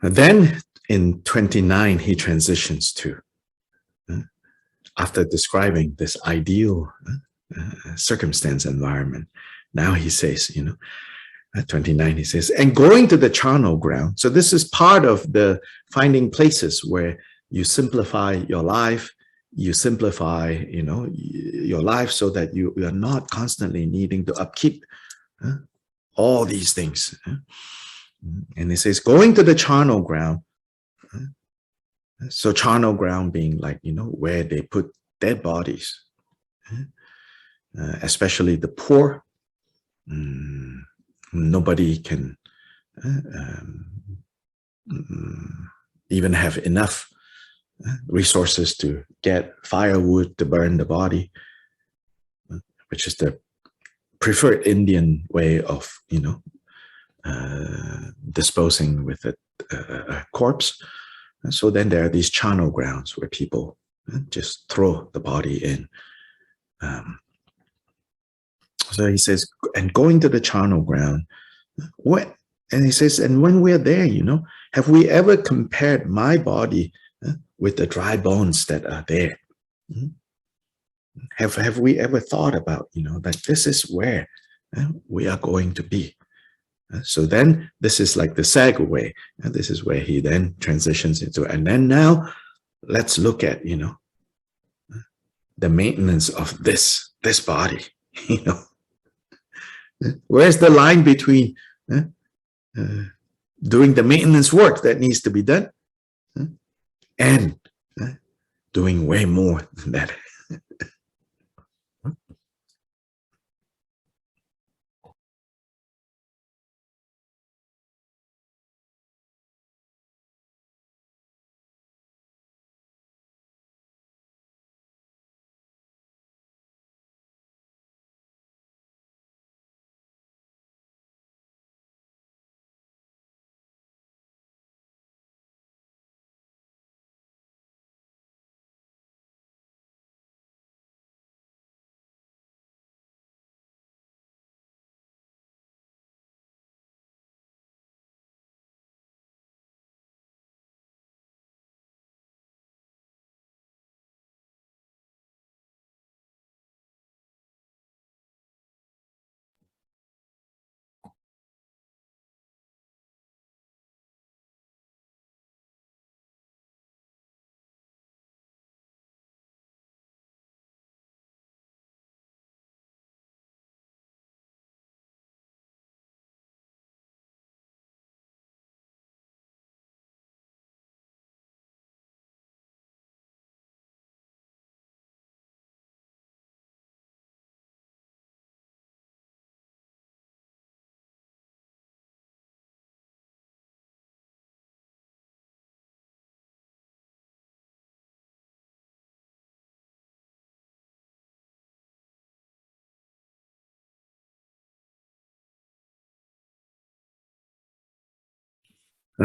A: And then in 29, he transitions to, after describing this ideal circumstance environment, now he says, at 29, he says, and going to the charnel ground. So this is part of the finding places where you simplify your life, you simplify, your life so that you are not constantly needing to upkeep all these things. And he says, going to the charnel ground. So charnel ground being like, where they put dead bodies, especially the poor. Nobody can even have enough resources to get firewood to burn the body, which is the preferred Indian way of, disposing with a corpse. And so then there are these charnel grounds where people just throw the body in. So he says, and going to the charnel ground, and he says, and when we're there, have we ever compared my body with the dry bones that are there? Have we ever thought about, that this is where we are going to be? So then this is like the segue. This is where he then transitions into, and then now let's look at, the maintenance of this body, Where's the line between doing the maintenance work that needs to be done and doing way more than that?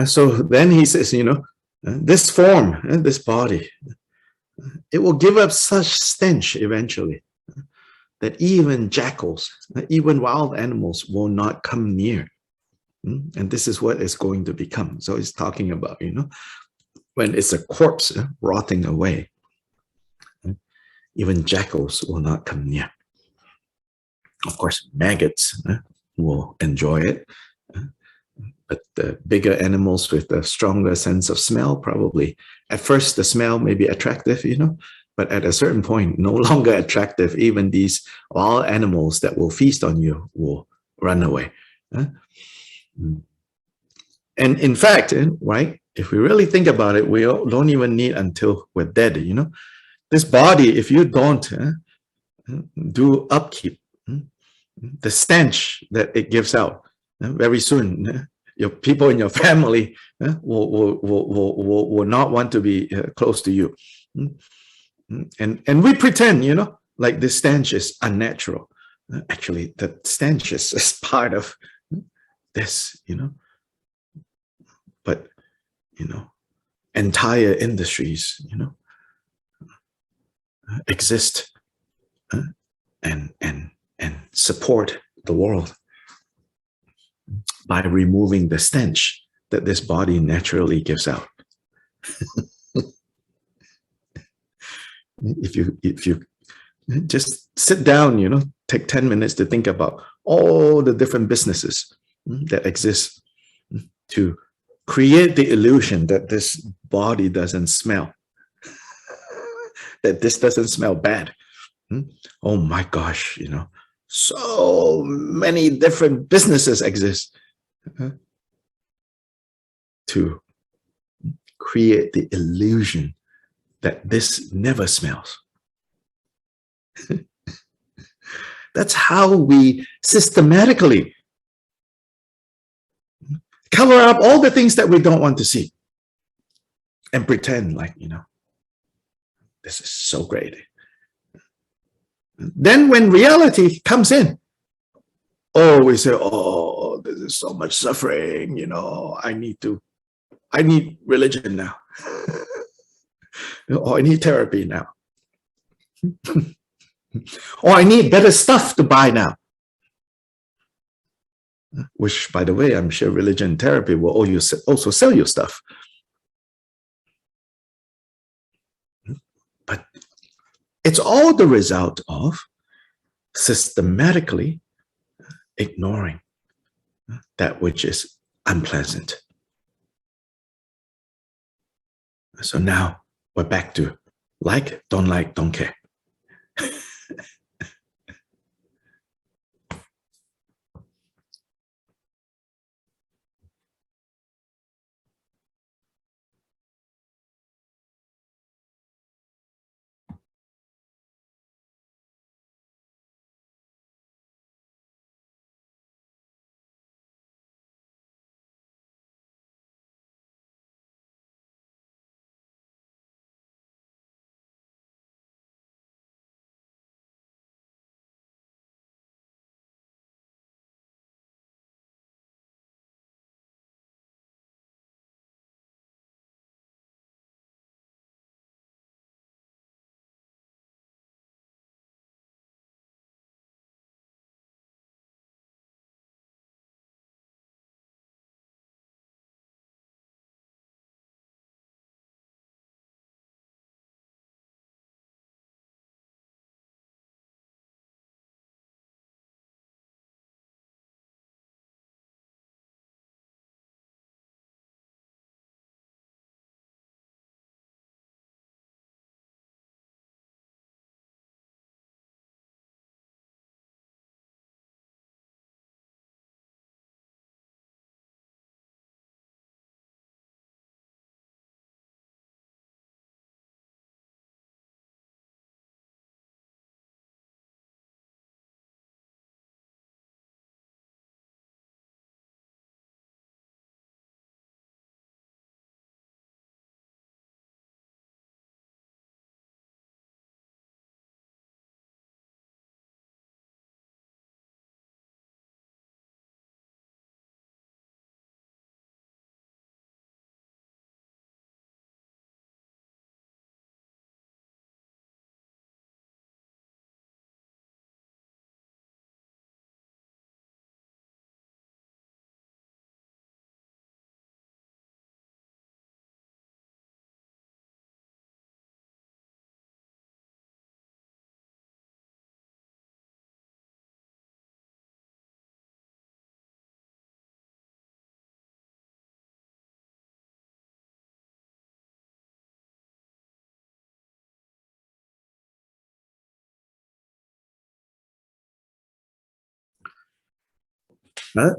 A: So then he says, this form, this body, it will give up such stench eventually that even jackals, even wild animals will not come near. And this is what it's going to become. So he's talking about, when it's a corpse rotting away, even jackals will not come near. Of course, maggots will enjoy it. But the bigger animals with a stronger sense of smell, probably at first the smell may be attractive, but at a certain point, no longer attractive. Even these wild animals that will feast on you will run away. And in fact, right, if we really think about it, we don't even need until we're dead, This body, if you don't do upkeep, the stench that it gives out, very soon, your people in your family will not want to be close to you. And we pretend, like this stench is unnatural. Actually, the stench is part of this, But, entire industries, exist and support the world by removing the stench that this body naturally gives out. If you just sit down, take 10 minutes to think about all the different businesses that exist to create the illusion that this body doesn't smell, that this doesn't smell bad. Oh my gosh, so many different businesses exist to create the illusion that this never smells. That's how we systematically cover up all the things that we don't want to see and pretend like, this is so great. Then when reality comes in, we say, oh, this is so much suffering, I need religion now. Or I need therapy now. Or I need better stuff to buy now. Which, by the way, I'm sure religion and therapy will also sell you stuff. But it's all the result of systematically ignoring that which is unpleasant. So now we're back to like, don't care.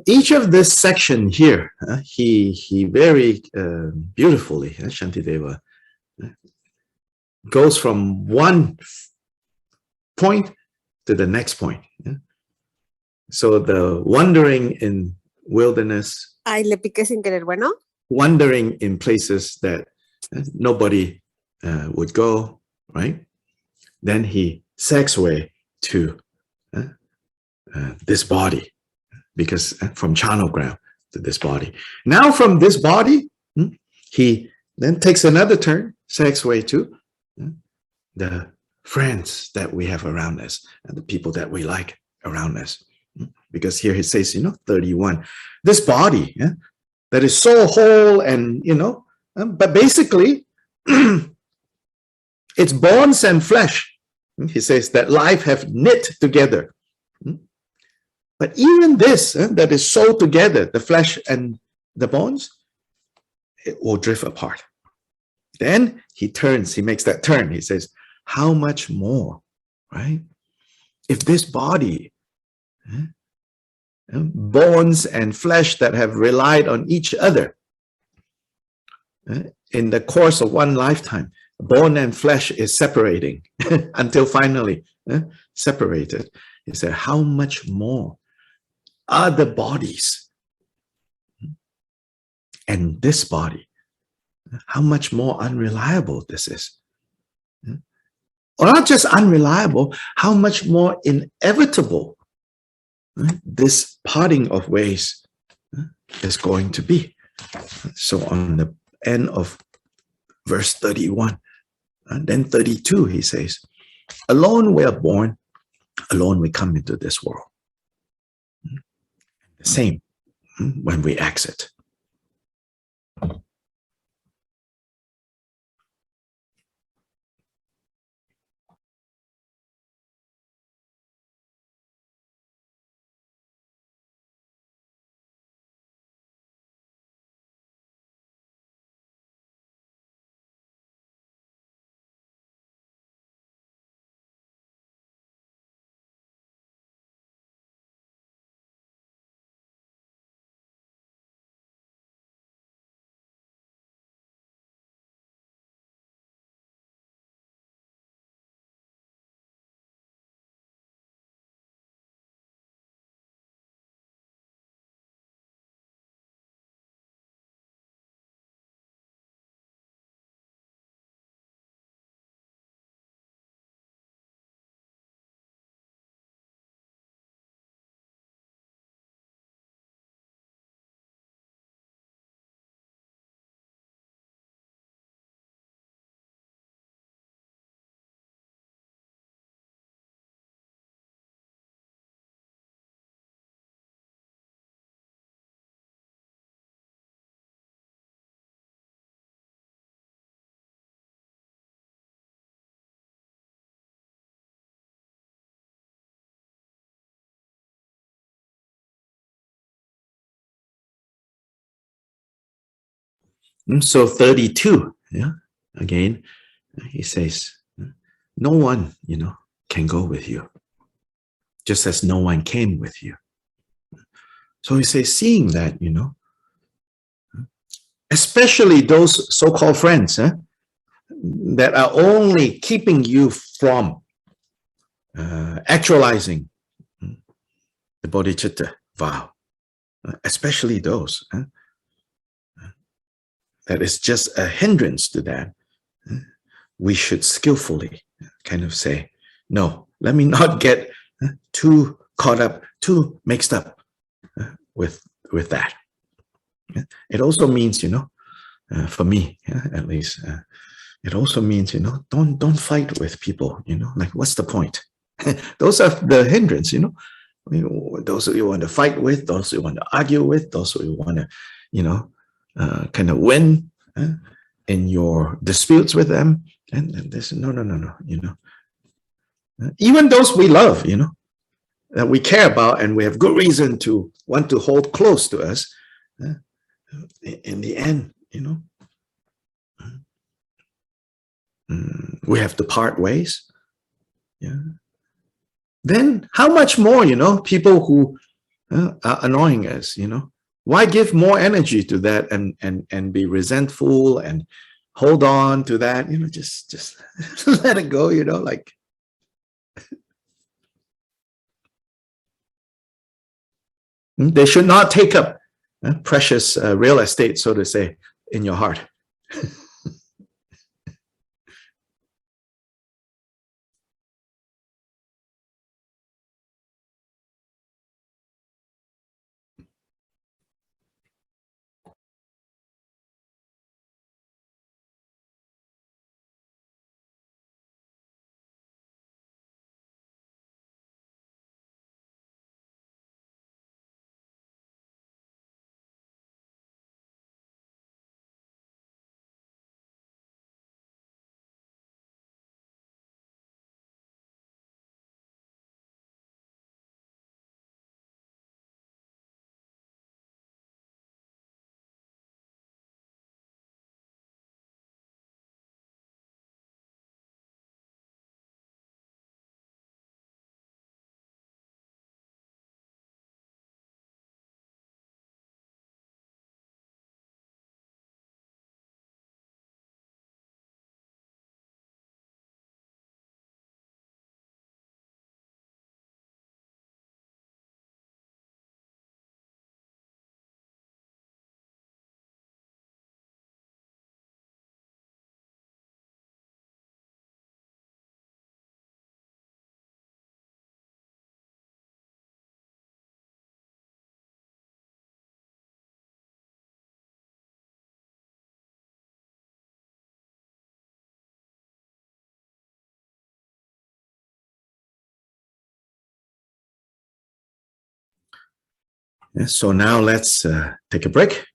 A: Each of this section here, he very beautifully, Shantideva, goes from one point to the next point. So the wandering in wilderness,
D: Ay, le piqué sin querer, bueno.
A: wandering in places that nobody would go, right? Then he segues to this body, because from charnel ground to this body. Now from this body, he then takes another turn, segues to the friends that we have around us and the people that we like around us. Because here he says, 31, this body,
B: that is so whole and, but basically, it's bones and flesh. He says that life have knit together. But even this, that is so together, the flesh and the bones, it will drift apart. Then he makes that turn. He says, how much more, right? If this body, bones and flesh that have relied on each other in the course of one lifetime, bone and flesh is separating until finally separated. He said, how much more other bodies and this body, how much more unreliable this is. Or not just unreliable, how much more inevitable this parting of ways is going to be. So on the end of verse 31, and then 32, he says, alone we are born, alone we come into this world. The same when we exit. So 32, again, he says, no one, can go with you, just as no one came with you. So he says, seeing that, especially those so-called friends that are only keeping you from actualizing the Bodhicitta vow, especially those that is just a hindrance to that, we should skillfully kind of say, no, let me not get too caught up, too mixed up with that. It also means, for me, at least, it also means, don't fight with people, like what's the point? Those are the hindrance, those who you want to fight with, those who you want to argue with, those who you want to, kind of win in your disputes with them. And this, no, even those we love, that we care about and we have good reason to want to hold close to us, in the end, we have to part ways. Then how much more, people who are annoying us, why give more energy to that and be resentful and hold on to that, just let it go, like. They should not take up precious real estate, so to say, in your heart. So now let's take a break.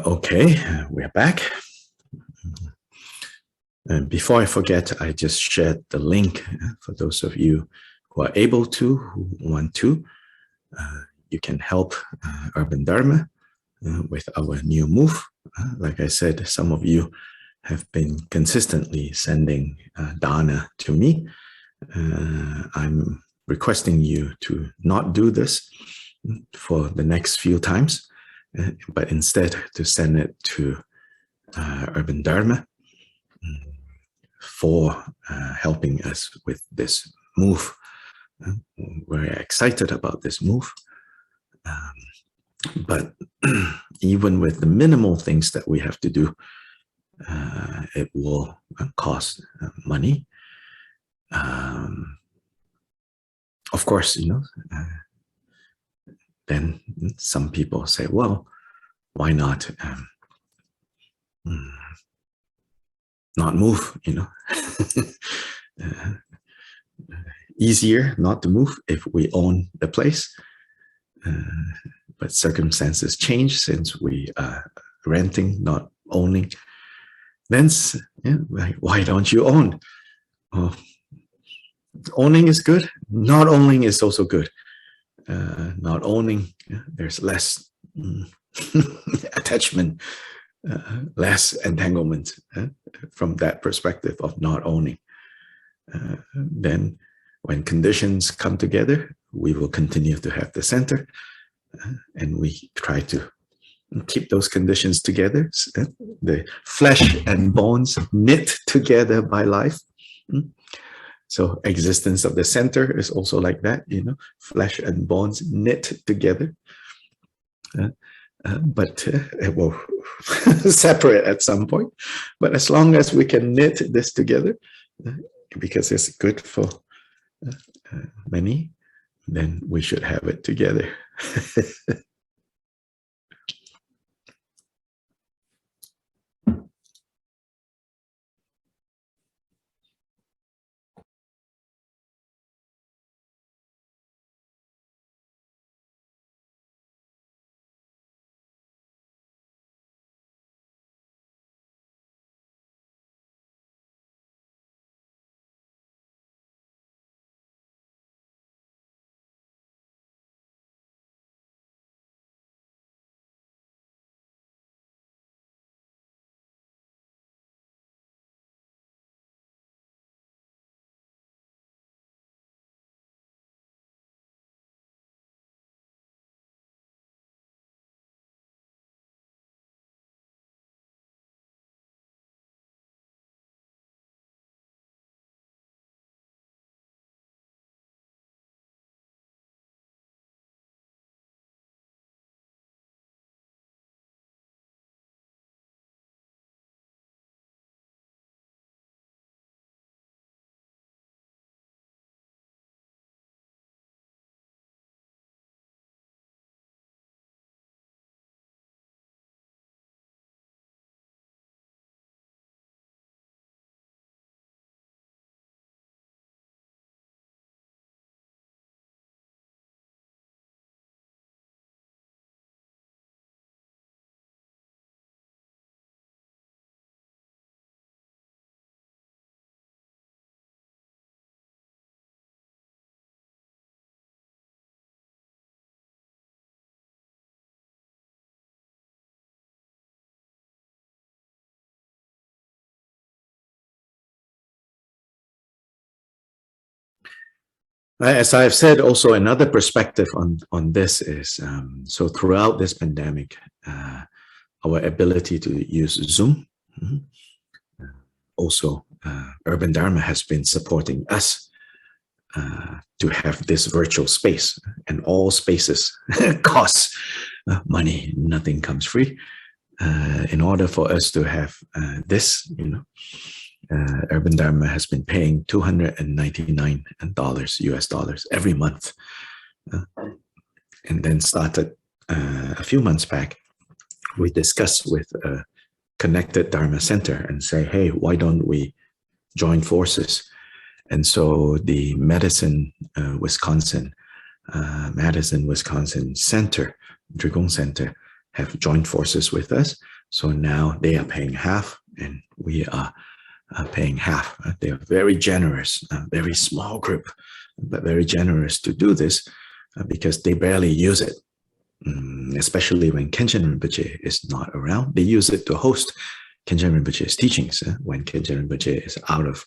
A: Okay, we're back. And before I forget, I just shared the link for those of you who are able to, who want to. You can help Urban Dharma with our new move. Like I said, some of you have been consistently sending dana to me. I'm requesting you to not do this for the next few times, but instead to send it to Urban Dharma for helping us with this move. We're excited about this move. But even with the minimal things that we have to do, it will cost money. Of course, you know, then some people say, well, why not move, you know? Easier not to move if we own the place. But circumstances change since we are renting, not owning. Then, yeah, why don't you own? Well, owning is good. Not owning is also good. Not owning, there's less attachment, less entanglement from that perspective of not owning. Then when conditions come together, we will continue to have the center, and we try to keep those conditions together. The flesh and bones knit together by life. So existence of the center is also like that, you know, flesh and bones knit together. But it will separate at some point. But as long as we can knit this together, because it's good for many, then we should have it together. As I've said, also another perspective on this is, so throughout this pandemic, our ability to use Zoom, also Urban Dharma has been supporting us to have this virtual space, and all spaces cost money, nothing comes free. In order for us to have this, Urban Dharma has been paying $299 US dollars every month, and then started a few months back. We discussed with Connected Dharma Center and say, hey, why don't we join forces? And so the Madison, Wisconsin Center, Drigong Center, have joined forces with us. So now they are paying half and we are paying half. They are very generous, very small group, but very generous to do this because they barely use it. Especially when Khenchen Rinpoche is not around. They use it to host Khenchen Rinpoche's teachings. When Khenchen Rinpoche is out of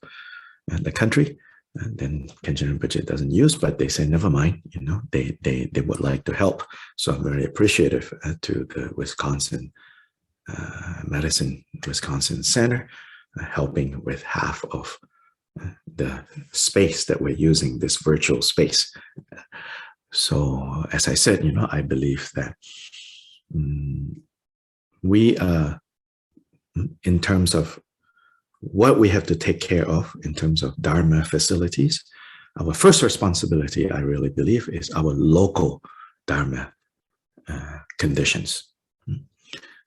A: the country, then Khenchen Rinpoche doesn't use, but they say, never mind, they would like to help. So I'm very appreciative to the Madison, Wisconsin Center, helping with half of the space that we're using, this virtual space. So as I said, I believe that we are, in terms of what we have to take care of in terms of Dharma facilities, our first responsibility, I really believe, is our local Dharma conditions.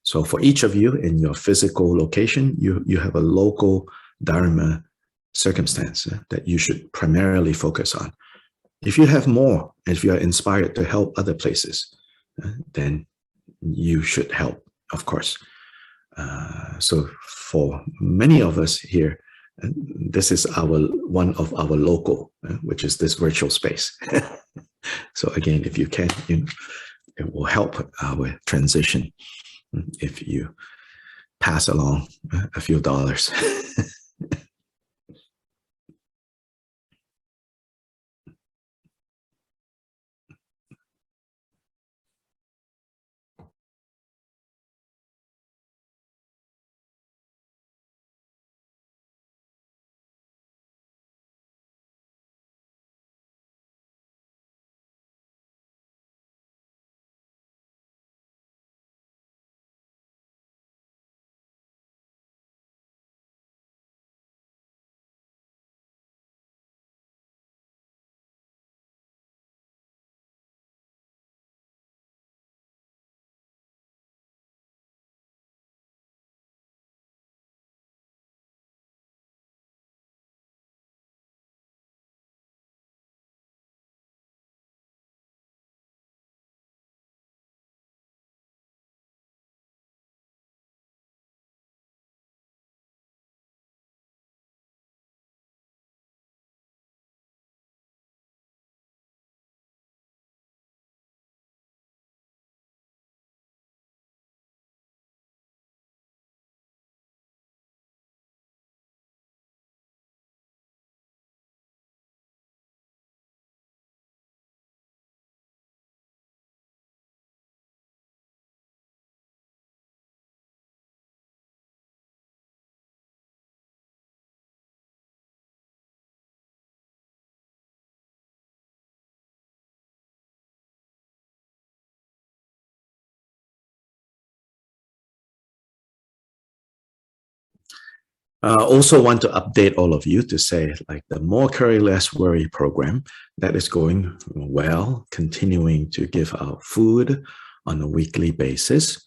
A: So for each of you in your physical location, you have a local Dharma circumstance that you should primarily focus on. If you have more, if you are inspired to help other places, then you should help, of course. So for many of us here, this is one of our local, which is this virtual space. So again, if you can, it will help our transition if you pass along a few dollars. Also want to update all of you to say, like, the More Curry, Less Worry program, that is going well, continuing to give out food on a weekly basis.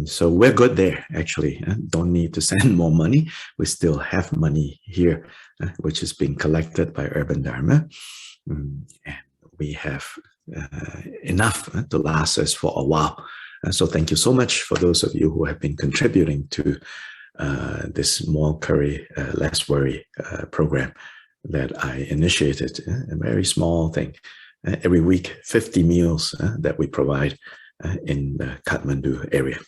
A: So we're good there, actually. Don't need to send more money. We still have money here, which is being collected by Urban Dharma. And we have enough to last us for a while. So thank you so much for those of you who have been contributing to this More Curry, Less Worry program that I initiated, a very small thing. Every week, 50 meals that we provide in the Kathmandu area.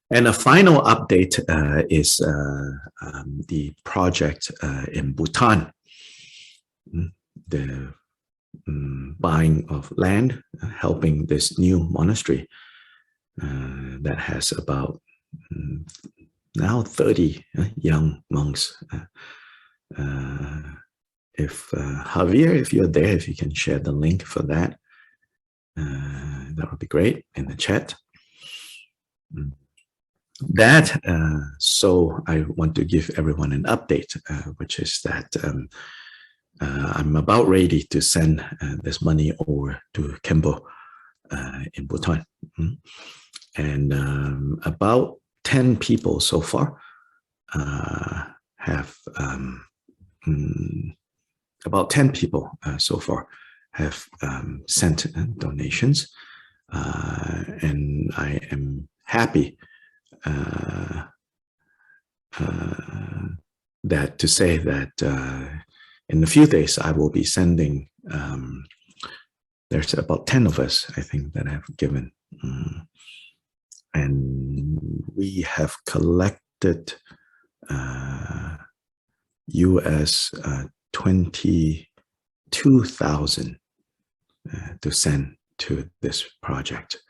A: And a final update is the project in Bhutan, the buying of land, helping this new monastery that has about now 30 young monks. If Javier, if you're there, if you can share the link for that, that would be great in the chat. So I want to give everyone an update, which is that I'm about ready to send this money over to Kempo in Bhutan. And about 10 people so far have about 10 people so far have sent donations, and I am happy that to say that in a few days I will be sending. There's about 10 of us, I think, that have given, and we have collected US 22,000 to send to this project.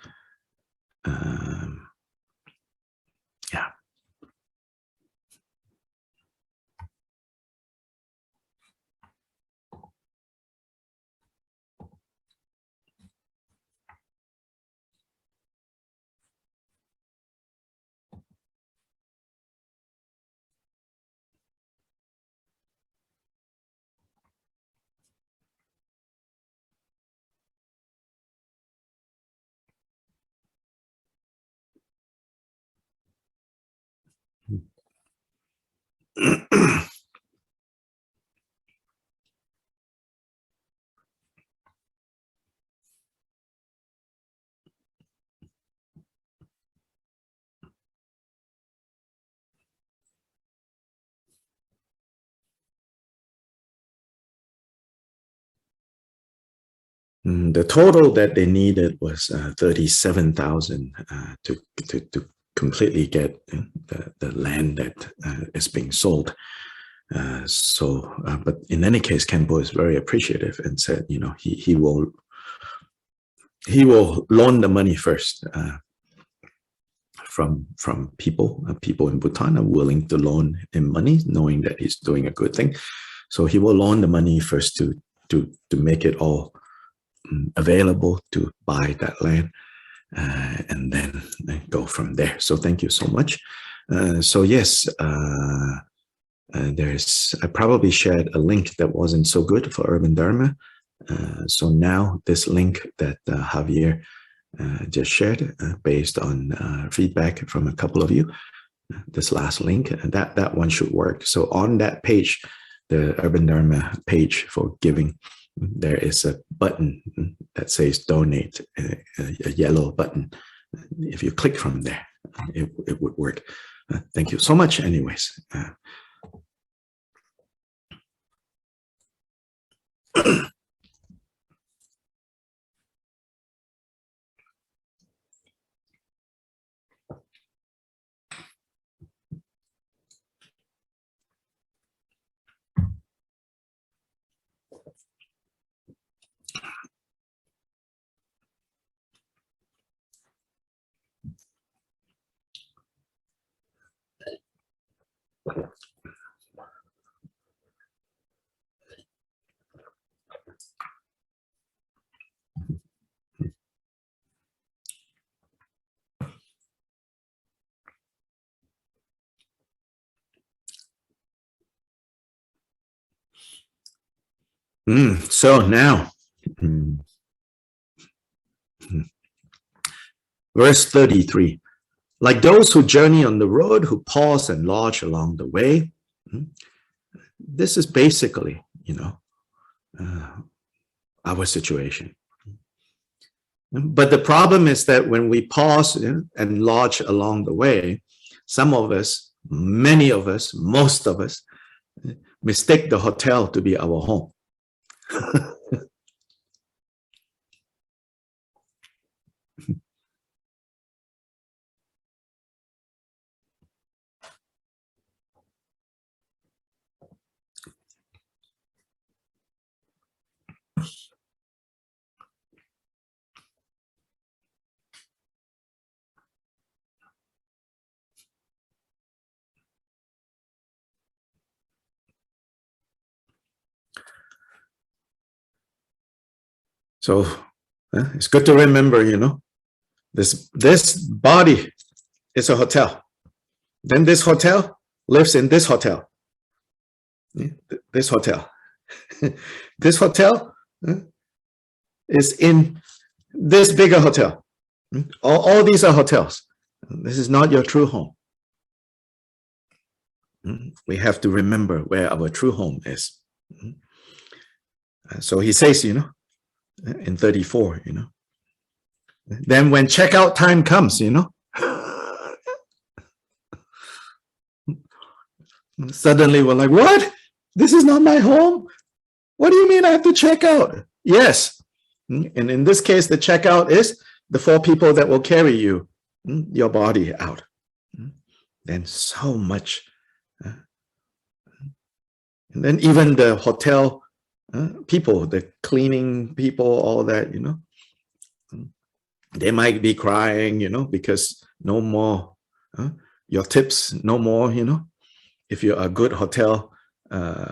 A: Yeah. The total that they needed was 37,000 to completely get the land that is being sold. But in any case, Kempo is very appreciative and said, you know, he will loan the money first from people in Bhutan are willing to loan him money, knowing that he's doing a good thing. So he will loan the money first to make it all available to buy that land, and then go from there. So thank you so much. So yes, I probably shared a link that wasn't so good for Urban Dharma. So now this link that Javier just shared, based on feedback from a couple of you, this last link, that one should work. So on that page, the Urban Dharma page for giving, there is a button that says donate, a yellow button. If you click from there, it would work. Thank you so much anyways. So now, verse 33, like those who journey on the road, who pause and lodge along the way. This is basically, you know, our situation. But the problem is that when we pause and lodge along the way, some of us, many of us, most of us, mistake the hotel to be our home.
B: So it's good to remember, this body is a hotel. Then this hotel lives in this hotel. This hotel. This hotel is in this bigger hotel. All these are hotels. This is not your true home. We have to remember where our true home is. So he says, in 34, then when checkout time comes, suddenly we're like, what? This is not my home? What do you mean I have to check out? Yes. And in this case, the checkout is the 4 people that will carry you, your body out. Then so much. And then even the hotel people, the cleaning people, all that, they might be crying, because no more your tips, no more, if you're a good hotel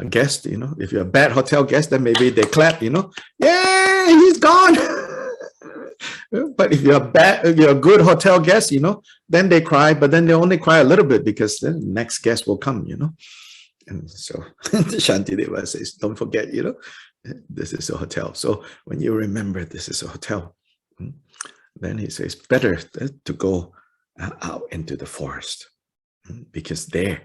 B: guest, if you're a bad hotel guest, then maybe they clap, yeah, he's gone. But if you're a good hotel guest, then they cry, but then they only cry a little bit because the next guest will come, And so Shantideva says, don't forget, this is a hotel. So when you remember this is a hotel, then he says, better to go out into the forest, because there,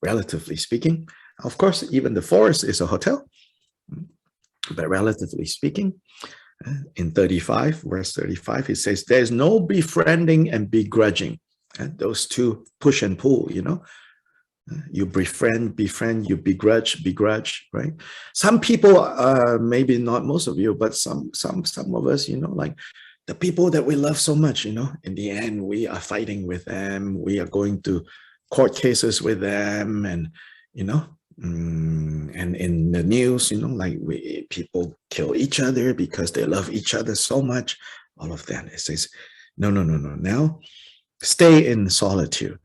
B: relatively speaking, of course, even the forest is a hotel, but relatively speaking, in 35, verse 35, he says, there's no befriending and begrudging. And those two push and pull, you befriend, you begrudge, right? Some people, maybe not most of you, but some of us, like the people that we love so much, in the end, we are fighting with them. We are going to court cases with them, and, and in the news, like people kill each other because they love each other so much, all of that. It says, no. Now stay in solitude.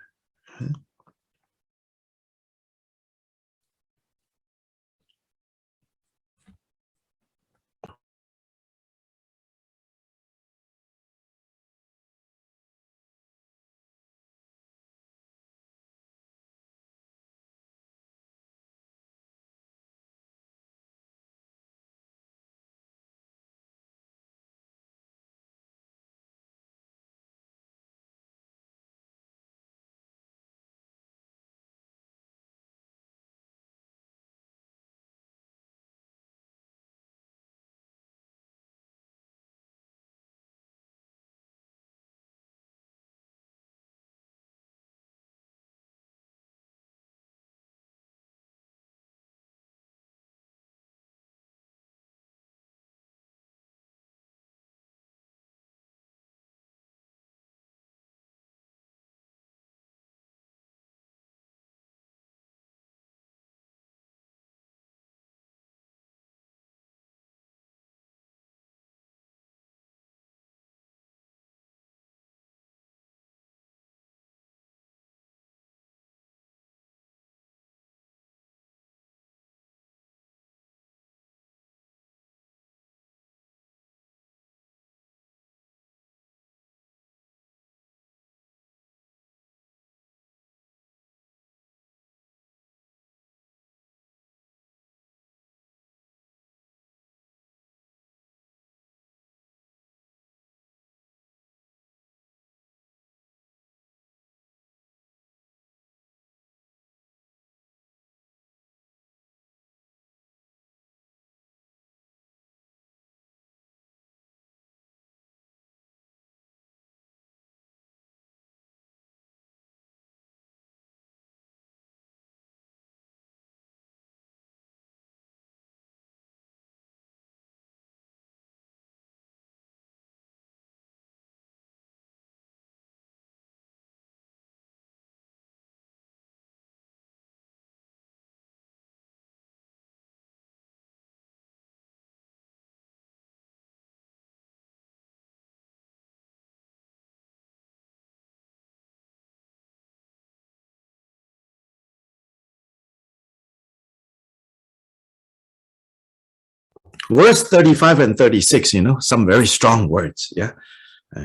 A: Verse 35 and 36, some very strong words. Yeah.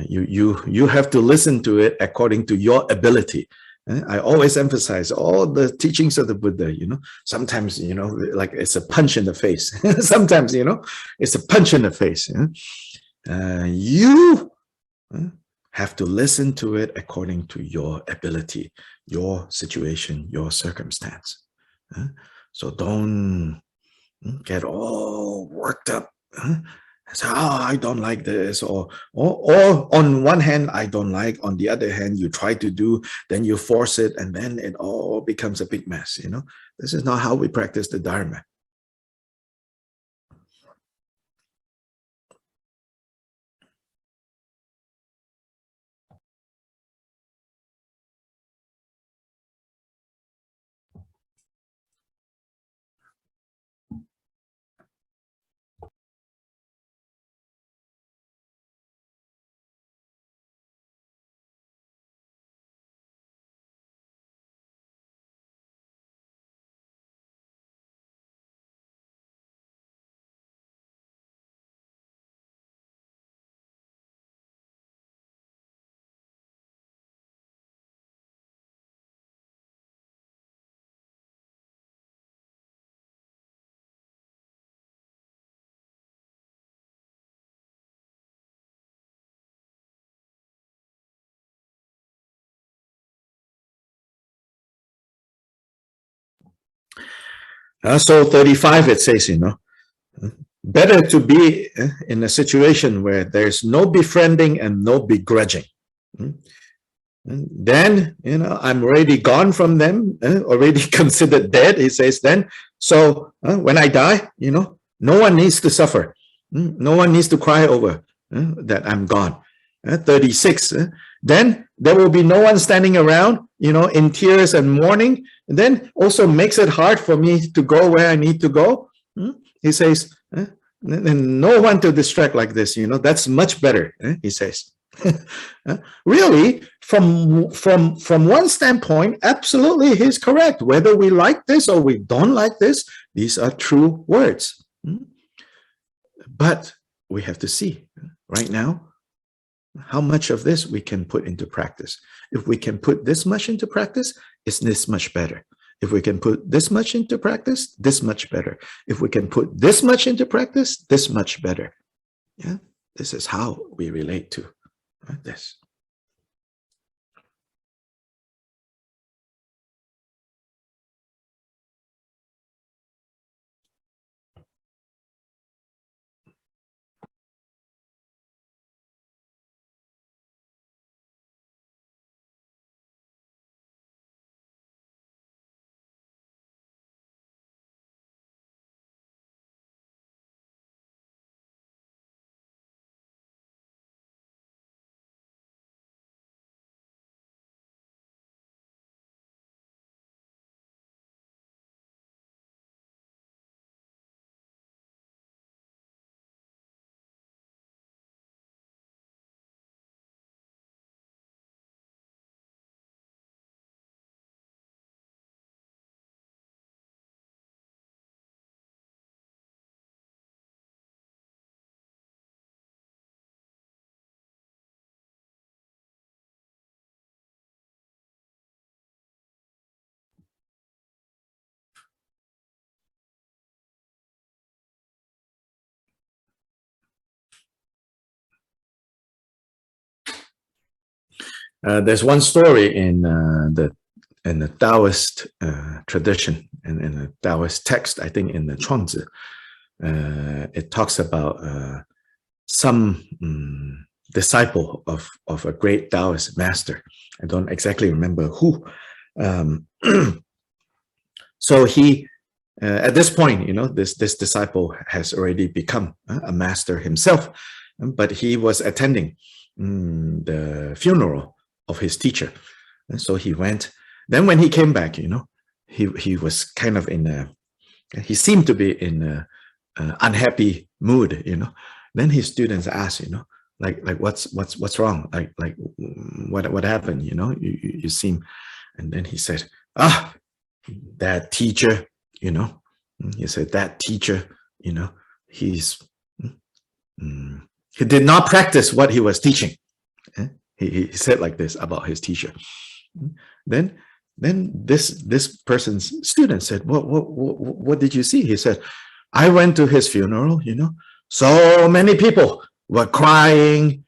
A: You have to listen to it according to your ability. I always emphasize all the teachings of the Buddha, sometimes, like it's a punch in the face. Sometimes, it's a punch in the face. You have to listen to it according to your ability, your situation, your circumstance. So don't get all worked up. Say, I don't like this, or on one hand, I don't like, on the other hand, you try to do, then you force it, and then it all becomes a big mess. This is not how we practice the Dharma. So 35, it says, better to be in a situation where there's no befriending and no begrudging. Then, I'm already gone from them, already considered dead, he says then. So when I die, no one needs to suffer. No one needs to cry over that I'm gone. 36, then there will be no one standing around, in tears and mourning. And then also makes it hard for me to go where I need to go. He says, and no one to distract like this, that's much better, he says. Really, from one standpoint, absolutely, he's correct. Whether we like this or we don't like this, these are true words. But we have to see right now how much of this we can put into practice. If we can put this much into practice, it's this much better. If we can put this much into practice, this much better. If we can put this much into practice, this much better. Yeah, this is how we relate to this. There's one story in the Taoist tradition, and in the Taoist text, I think in the Chuangzi, it talks about some disciple of a great Taoist master. I don't exactly remember who. So he, at this point, this disciple has already become a master himself, but he was attending the funeral of his teacher. And so he went. Then when he came back, he was kind of he seemed to be in a unhappy mood, Then his students asked, like what's wrong? Like what happened? You seem. And then he said, that teacher, he said, that teacher, he did not practice what he was teaching. He said like this about his teacher. Then this person's student said, what did you see? He said, I went to his funeral, so many people were crying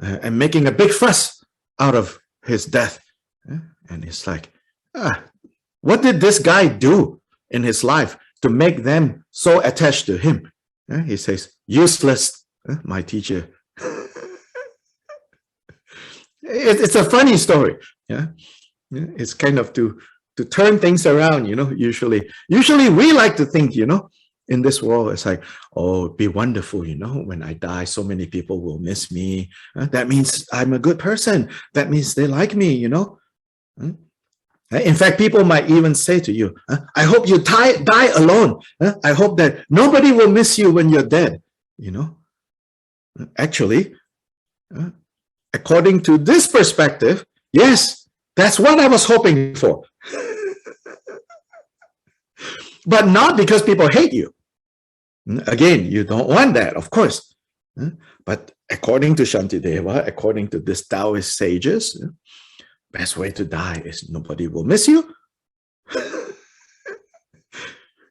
A: and making a big fuss out of his death. And it's like, what did this guy do in his life to make them so attached to him? He says, useless, my teacher. It's a funny story. It's kind of to turn things around, usually we like to think, in this world, it's like, oh, it'd be wonderful, when I die, so many people will miss me. That means I'm a good person. That means they like me, In fact, people might even say to you, I hope you die alone. I hope that nobody will miss you when you're dead, Actually, according to this perspective, yes, that's what I was hoping for. But not because people hate you. Again, you don't want that, of course. But according to Shantideva, according to this Taoist sages, best way to die is nobody will miss you.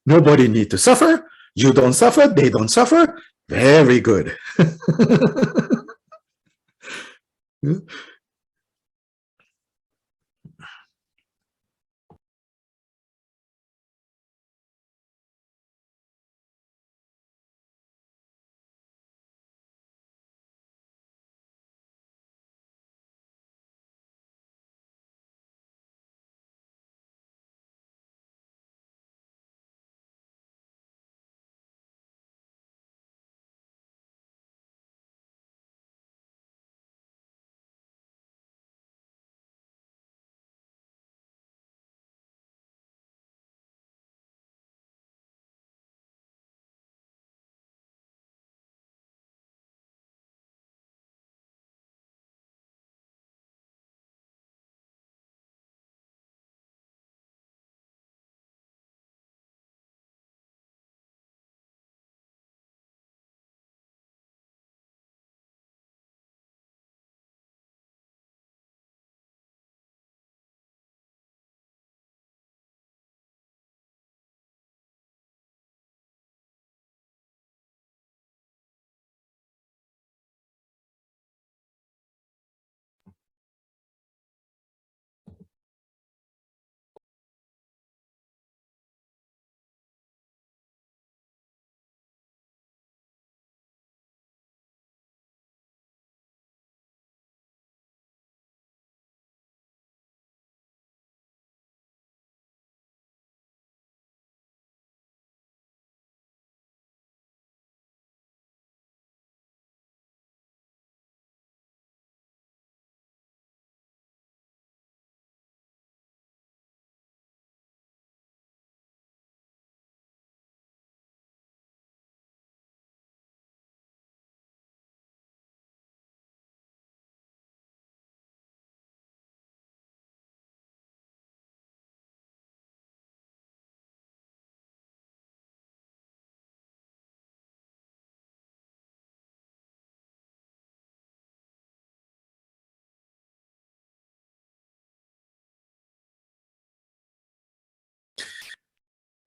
A: Nobody need to suffer. You don't suffer, they don't suffer. Very good.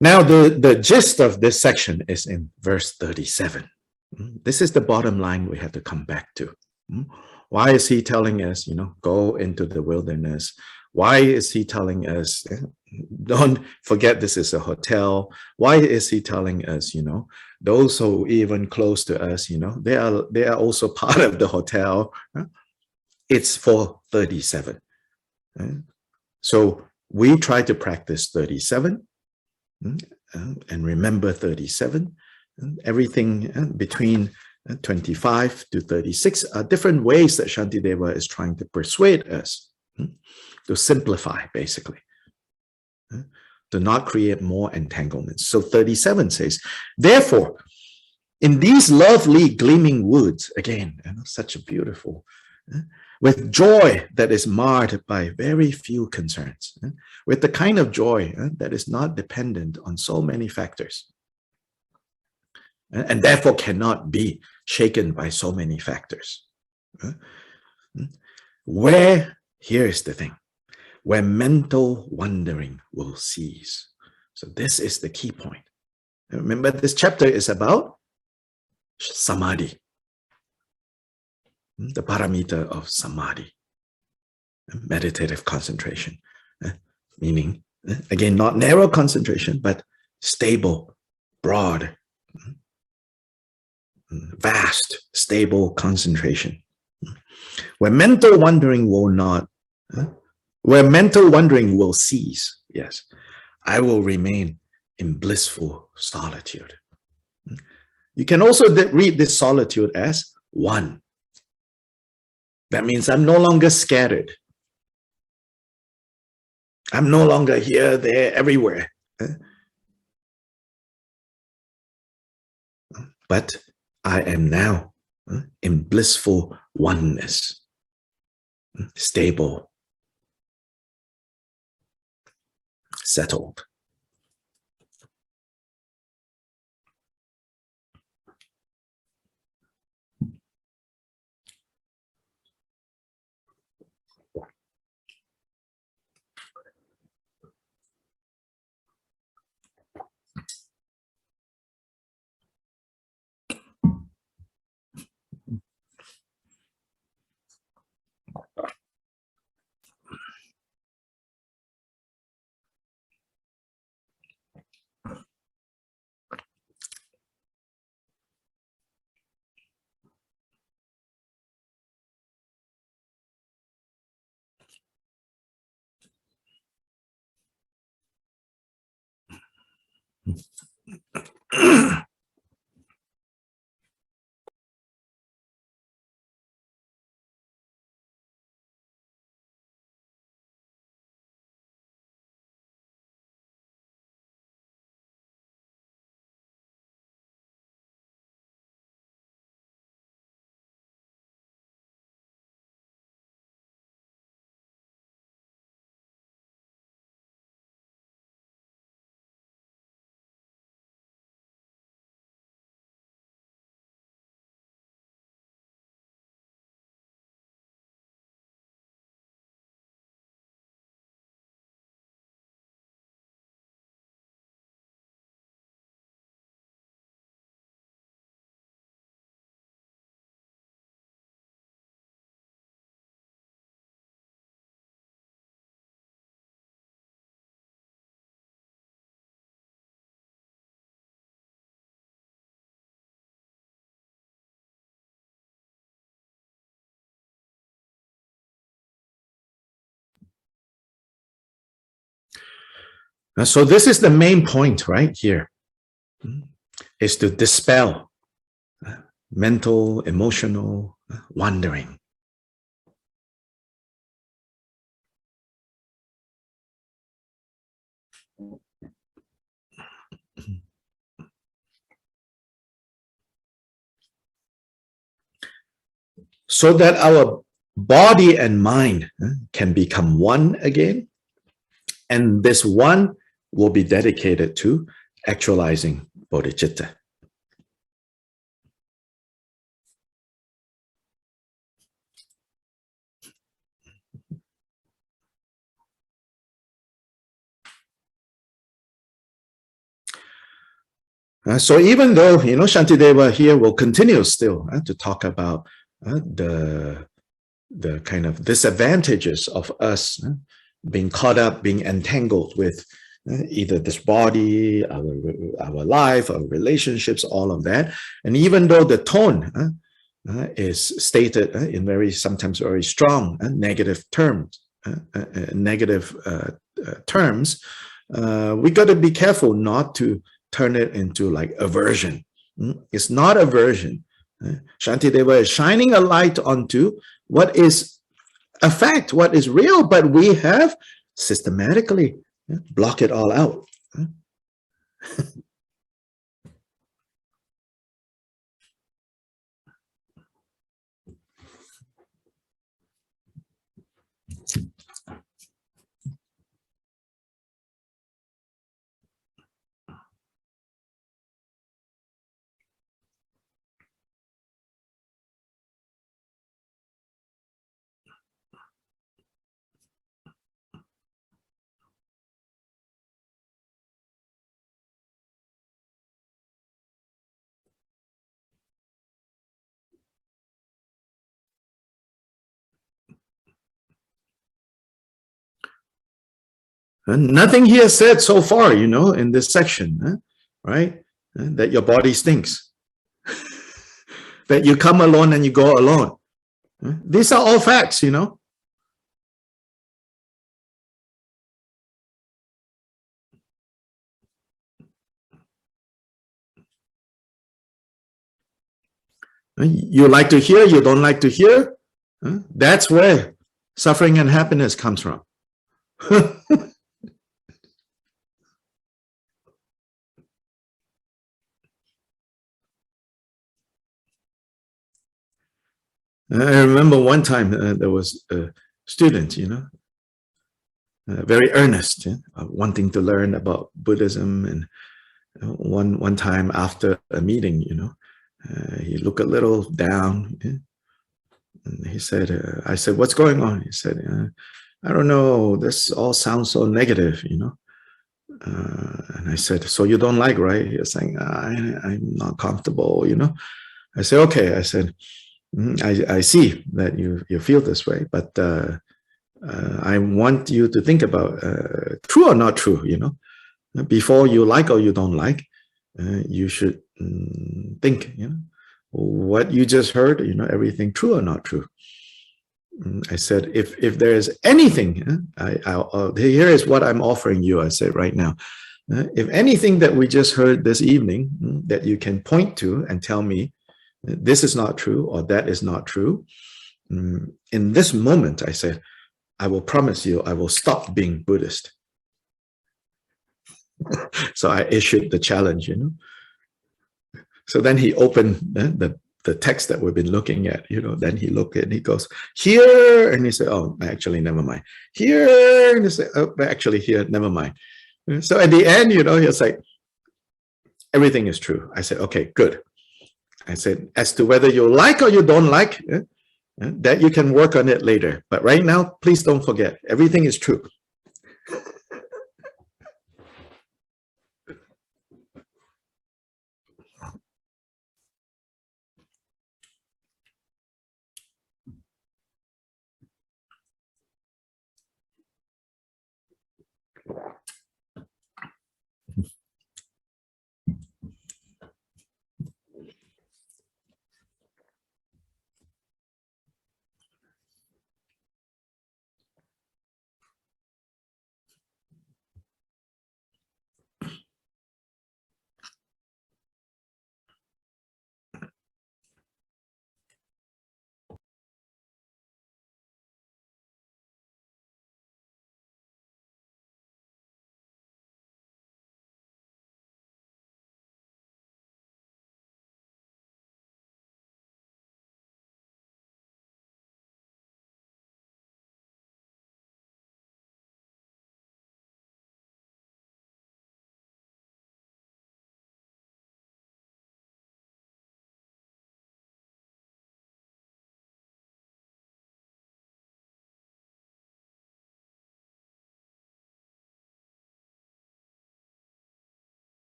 A: Now, the gist of this section is in verse 37. This is the bottom line we have to come back to. Why is he telling us, go into the wilderness? Why is he telling us, don't forget this is a hotel? Why is he telling us, those who are even close to us, they are also part of the hotel? It's for 37. So we try to practice 37 and remember 37. Everything between 25 to 36 are different ways that Shantideva is trying to persuade us to simplify, basically, to not create more entanglements. So 37 says, therefore, in these lovely gleaming woods, again, such a beautiful, with joy that is marred by very few concerns, with the kind of joy that is not dependent on so many factors. and therefore cannot be shaken by so many factors. Here is the thing, where mental wandering will cease. So this is the key point. Remember, this chapter is about Samadhi, the paramita of Samadhi, meditative concentration, meaning, again, not narrow concentration, but stable, broad, vast, stable concentration. Where mental wandering will not, where mental wandering will cease, yes, I will remain in blissful solitude. You can also read this solitude as one. That means I'm no longer scattered. I'm no longer here, there, everywhere. But I am now in blissful oneness, stable, settled. So this is the main point right here, is to dispel mental, emotional wandering. So that our body and mind can become one again. And this one will be dedicated to actualizing bodhicitta. So even though, Shantideva here will continue still to talk about the kind of disadvantages of us being caught up, being entangled with either this body, our life, our relationships, all of that. And even though the tone is stated in sometimes very strong negative terms, we got to be careful not to turn it into like aversion. It's not aversion. Shantideva is shining a light onto what is a fact, what is real, but we have systematically block it all out.
B: Nothing here said so far, in this section, right? That your body stinks. That you come alone and you go alone. These are all facts, You like to hear, you don't like to hear. That's where suffering and happiness comes from. I remember one time there was a student, very earnest, wanting to learn about Buddhism. And one time after a meeting, he looked a little down. And he said, I said, what's going on? He said, I don't know, this all sounds so negative, and I said, so you don't like, right? He was saying, I'm not comfortable, I said, okay. I said, I see that you feel this way, but I want you to think about true or not true, before you like or you don't like, you should think, what you just heard, everything true or not true. I said, if there is anything, here is what I'm offering you, I said right now. If anything that we just heard this evening that you can point to and tell me this is not true or that is not true, in this moment, I said, I will promise you, I will stop being Buddhist. So I issued the challenge, So then he opened the text that we've been looking at, then he looked at it and he goes, here, and he said, oh, actually, never mind. Here, and he said, oh, actually, here, never mind. So at the end, he was like, everything is true. I said, okay, good. I said, as to whether you like or you don't like, that you can work on it later. But right now, please don't forget, everything is true.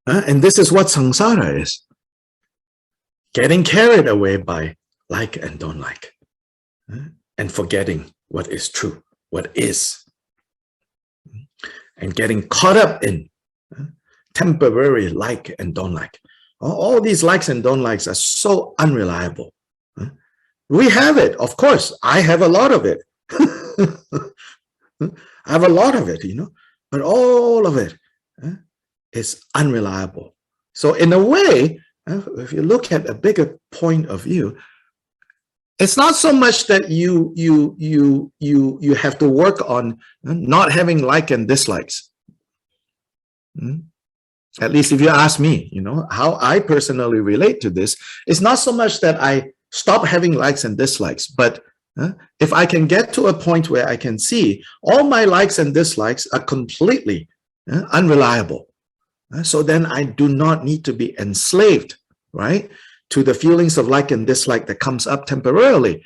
B: And this is what samsara is. Getting carried away by like and don't like. And forgetting what is true, what is. And getting caught up in temporary like and don't like. All these likes and don't likes are so unreliable. We have it, of course. I have a lot of it. I have a lot of it, but all of it is unreliable. So in a way, if you look at a bigger point of view, it's not so much that you have to work on not having like and dislikes. At least if you ask me, how I personally relate to this, it's not so much that I stop having likes and dislikes, but
A: If I can get to a point where I can see all my likes and dislikes are completely unreliable, so then I do not need to be enslaved, right, to the feelings of like and dislike that comes up temporarily.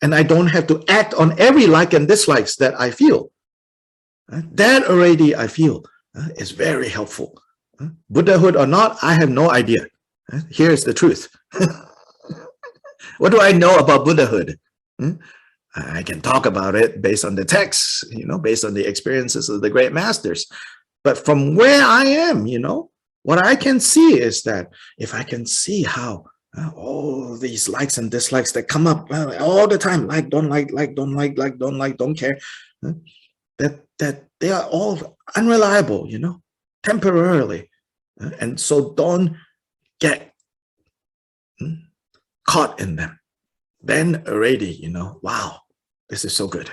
A: And I don't have to act on every like and dislikes that I feel. That already I feel is very helpful. Buddhahood or not, I have no idea. Here's the truth. What do I know about Buddhahood? I can talk about it based on the texts, based on the experiences of the great masters. But from where I am, what I can see is that if I can see how all these likes and dislikes that come up all the time, like, don't like, don't like, don't like, don't care, that they are all unreliable, temporarily. And so don't get caught in them. Then already, wow, this is so good.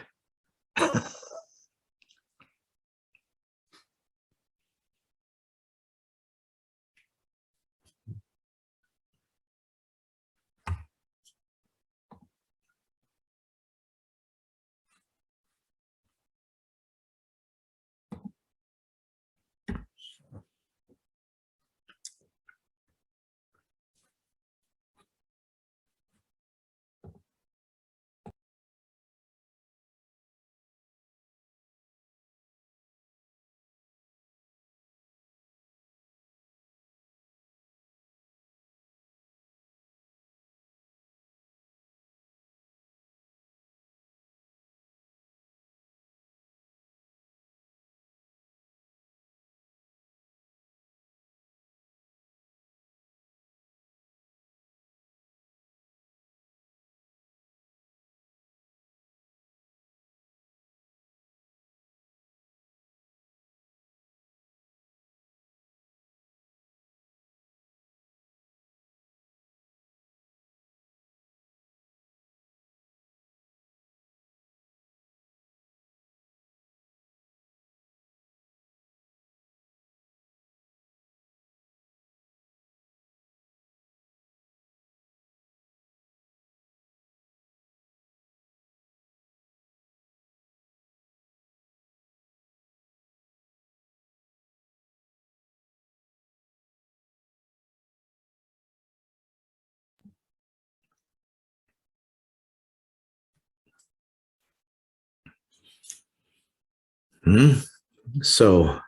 A: So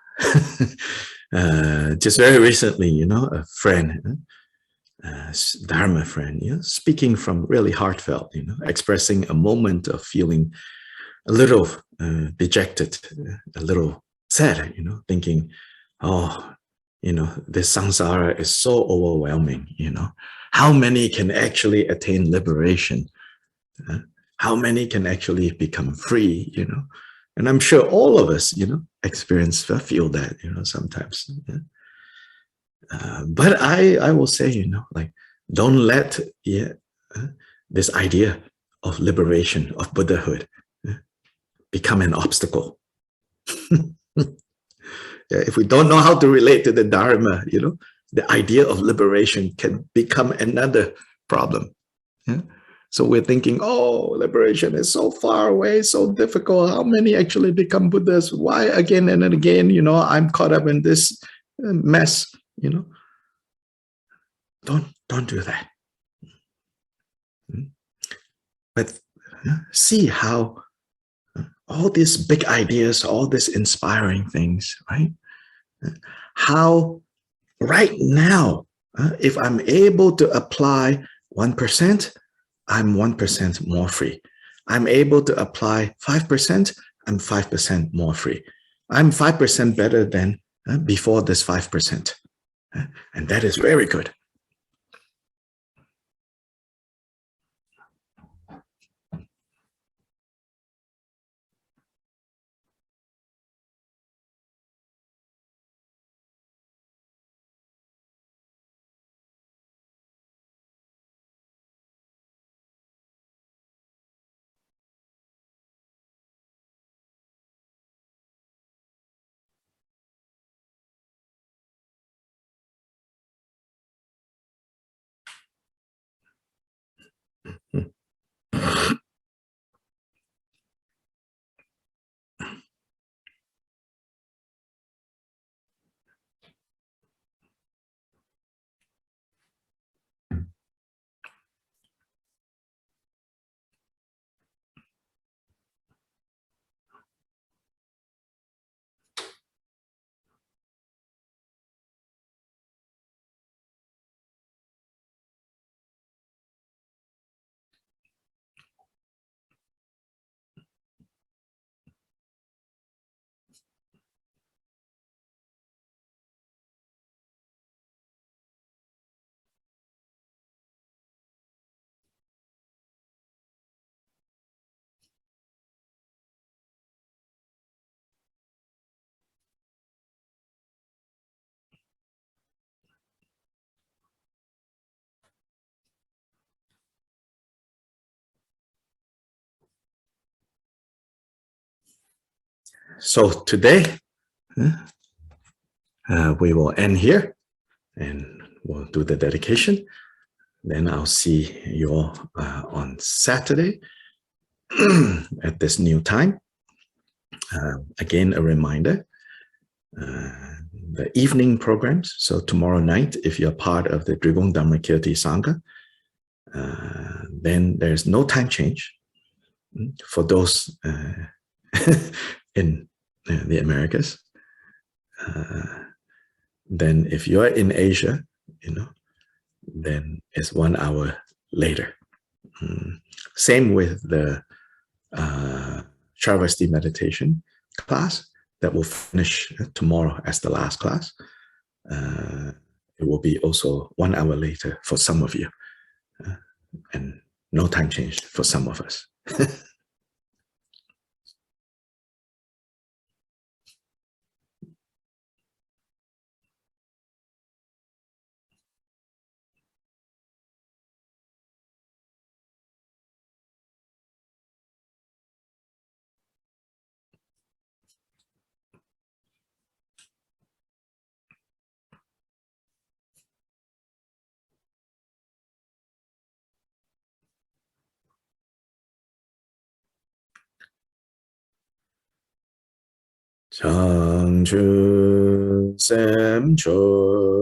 A: just very recently, a friend, Dharma friend, speaking from really heartfelt, expressing a moment of feeling a little dejected, a little sad, thinking, oh, this samsara is so overwhelming, how many can actually attain liberation? How many can actually become free, And I'm sure all of us, feel that, sometimes. But I will say, don't let this idea of liberation, of Buddhahood, become an obstacle. If we don't know how to relate to the Dharma, the idea of liberation can become another problem. So we're thinking, oh, liberation is so far away, so difficult. How many actually become Buddhas? Why again and again, I'm caught up in this mess, Don't do that. But see how all these big ideas, all these inspiring things, right? How right now, if I'm able to apply 1%, I'm 1% more free. I'm able to apply 5%, I'm 5% more free. I'm 5% better than before this 5%. And that is very good. So today, we will end here and we'll do the dedication. Then I'll see you all on Saturday at this new time. Again, a reminder, the evening programs. So tomorrow night, if you're part of the Drigong Dhammakirti Sangha, then there's no time change for those in the Americas. Then if you're in Asia, then it's 1 hour later. Same with the Charvasti meditation class that will finish tomorrow as the last class. It will be also 1 hour later for some of you, and no time change for some of us. Changchu sem choren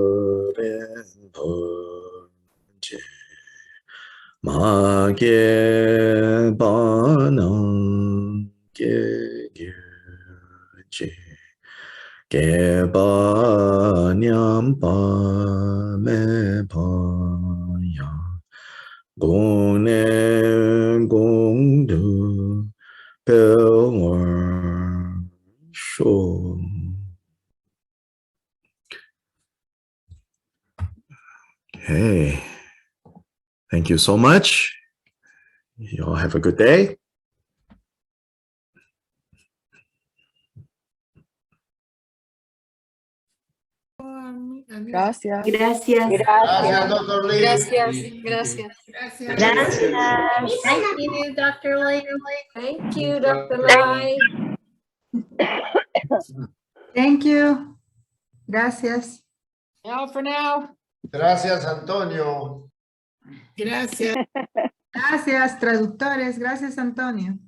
A: ponche ma ge banang ge gyuche ge ba nyam pa me pa ya gong ne gong du pel sure. Okay. Thank you so much. You all have a good day.
D: Gracias.
E: Gracias.
F: Gracias, Dr. Lee.
D: Gracias.
E: Gracias.
F: Thank you, Dr. Lee.
E: Thank you, Dr. Lai.
G: Thank you. Gracias.
D: Now for now.
F: Gracias, Antonio.
D: Gracias.
G: Gracias, traductores. Gracias, Antonio.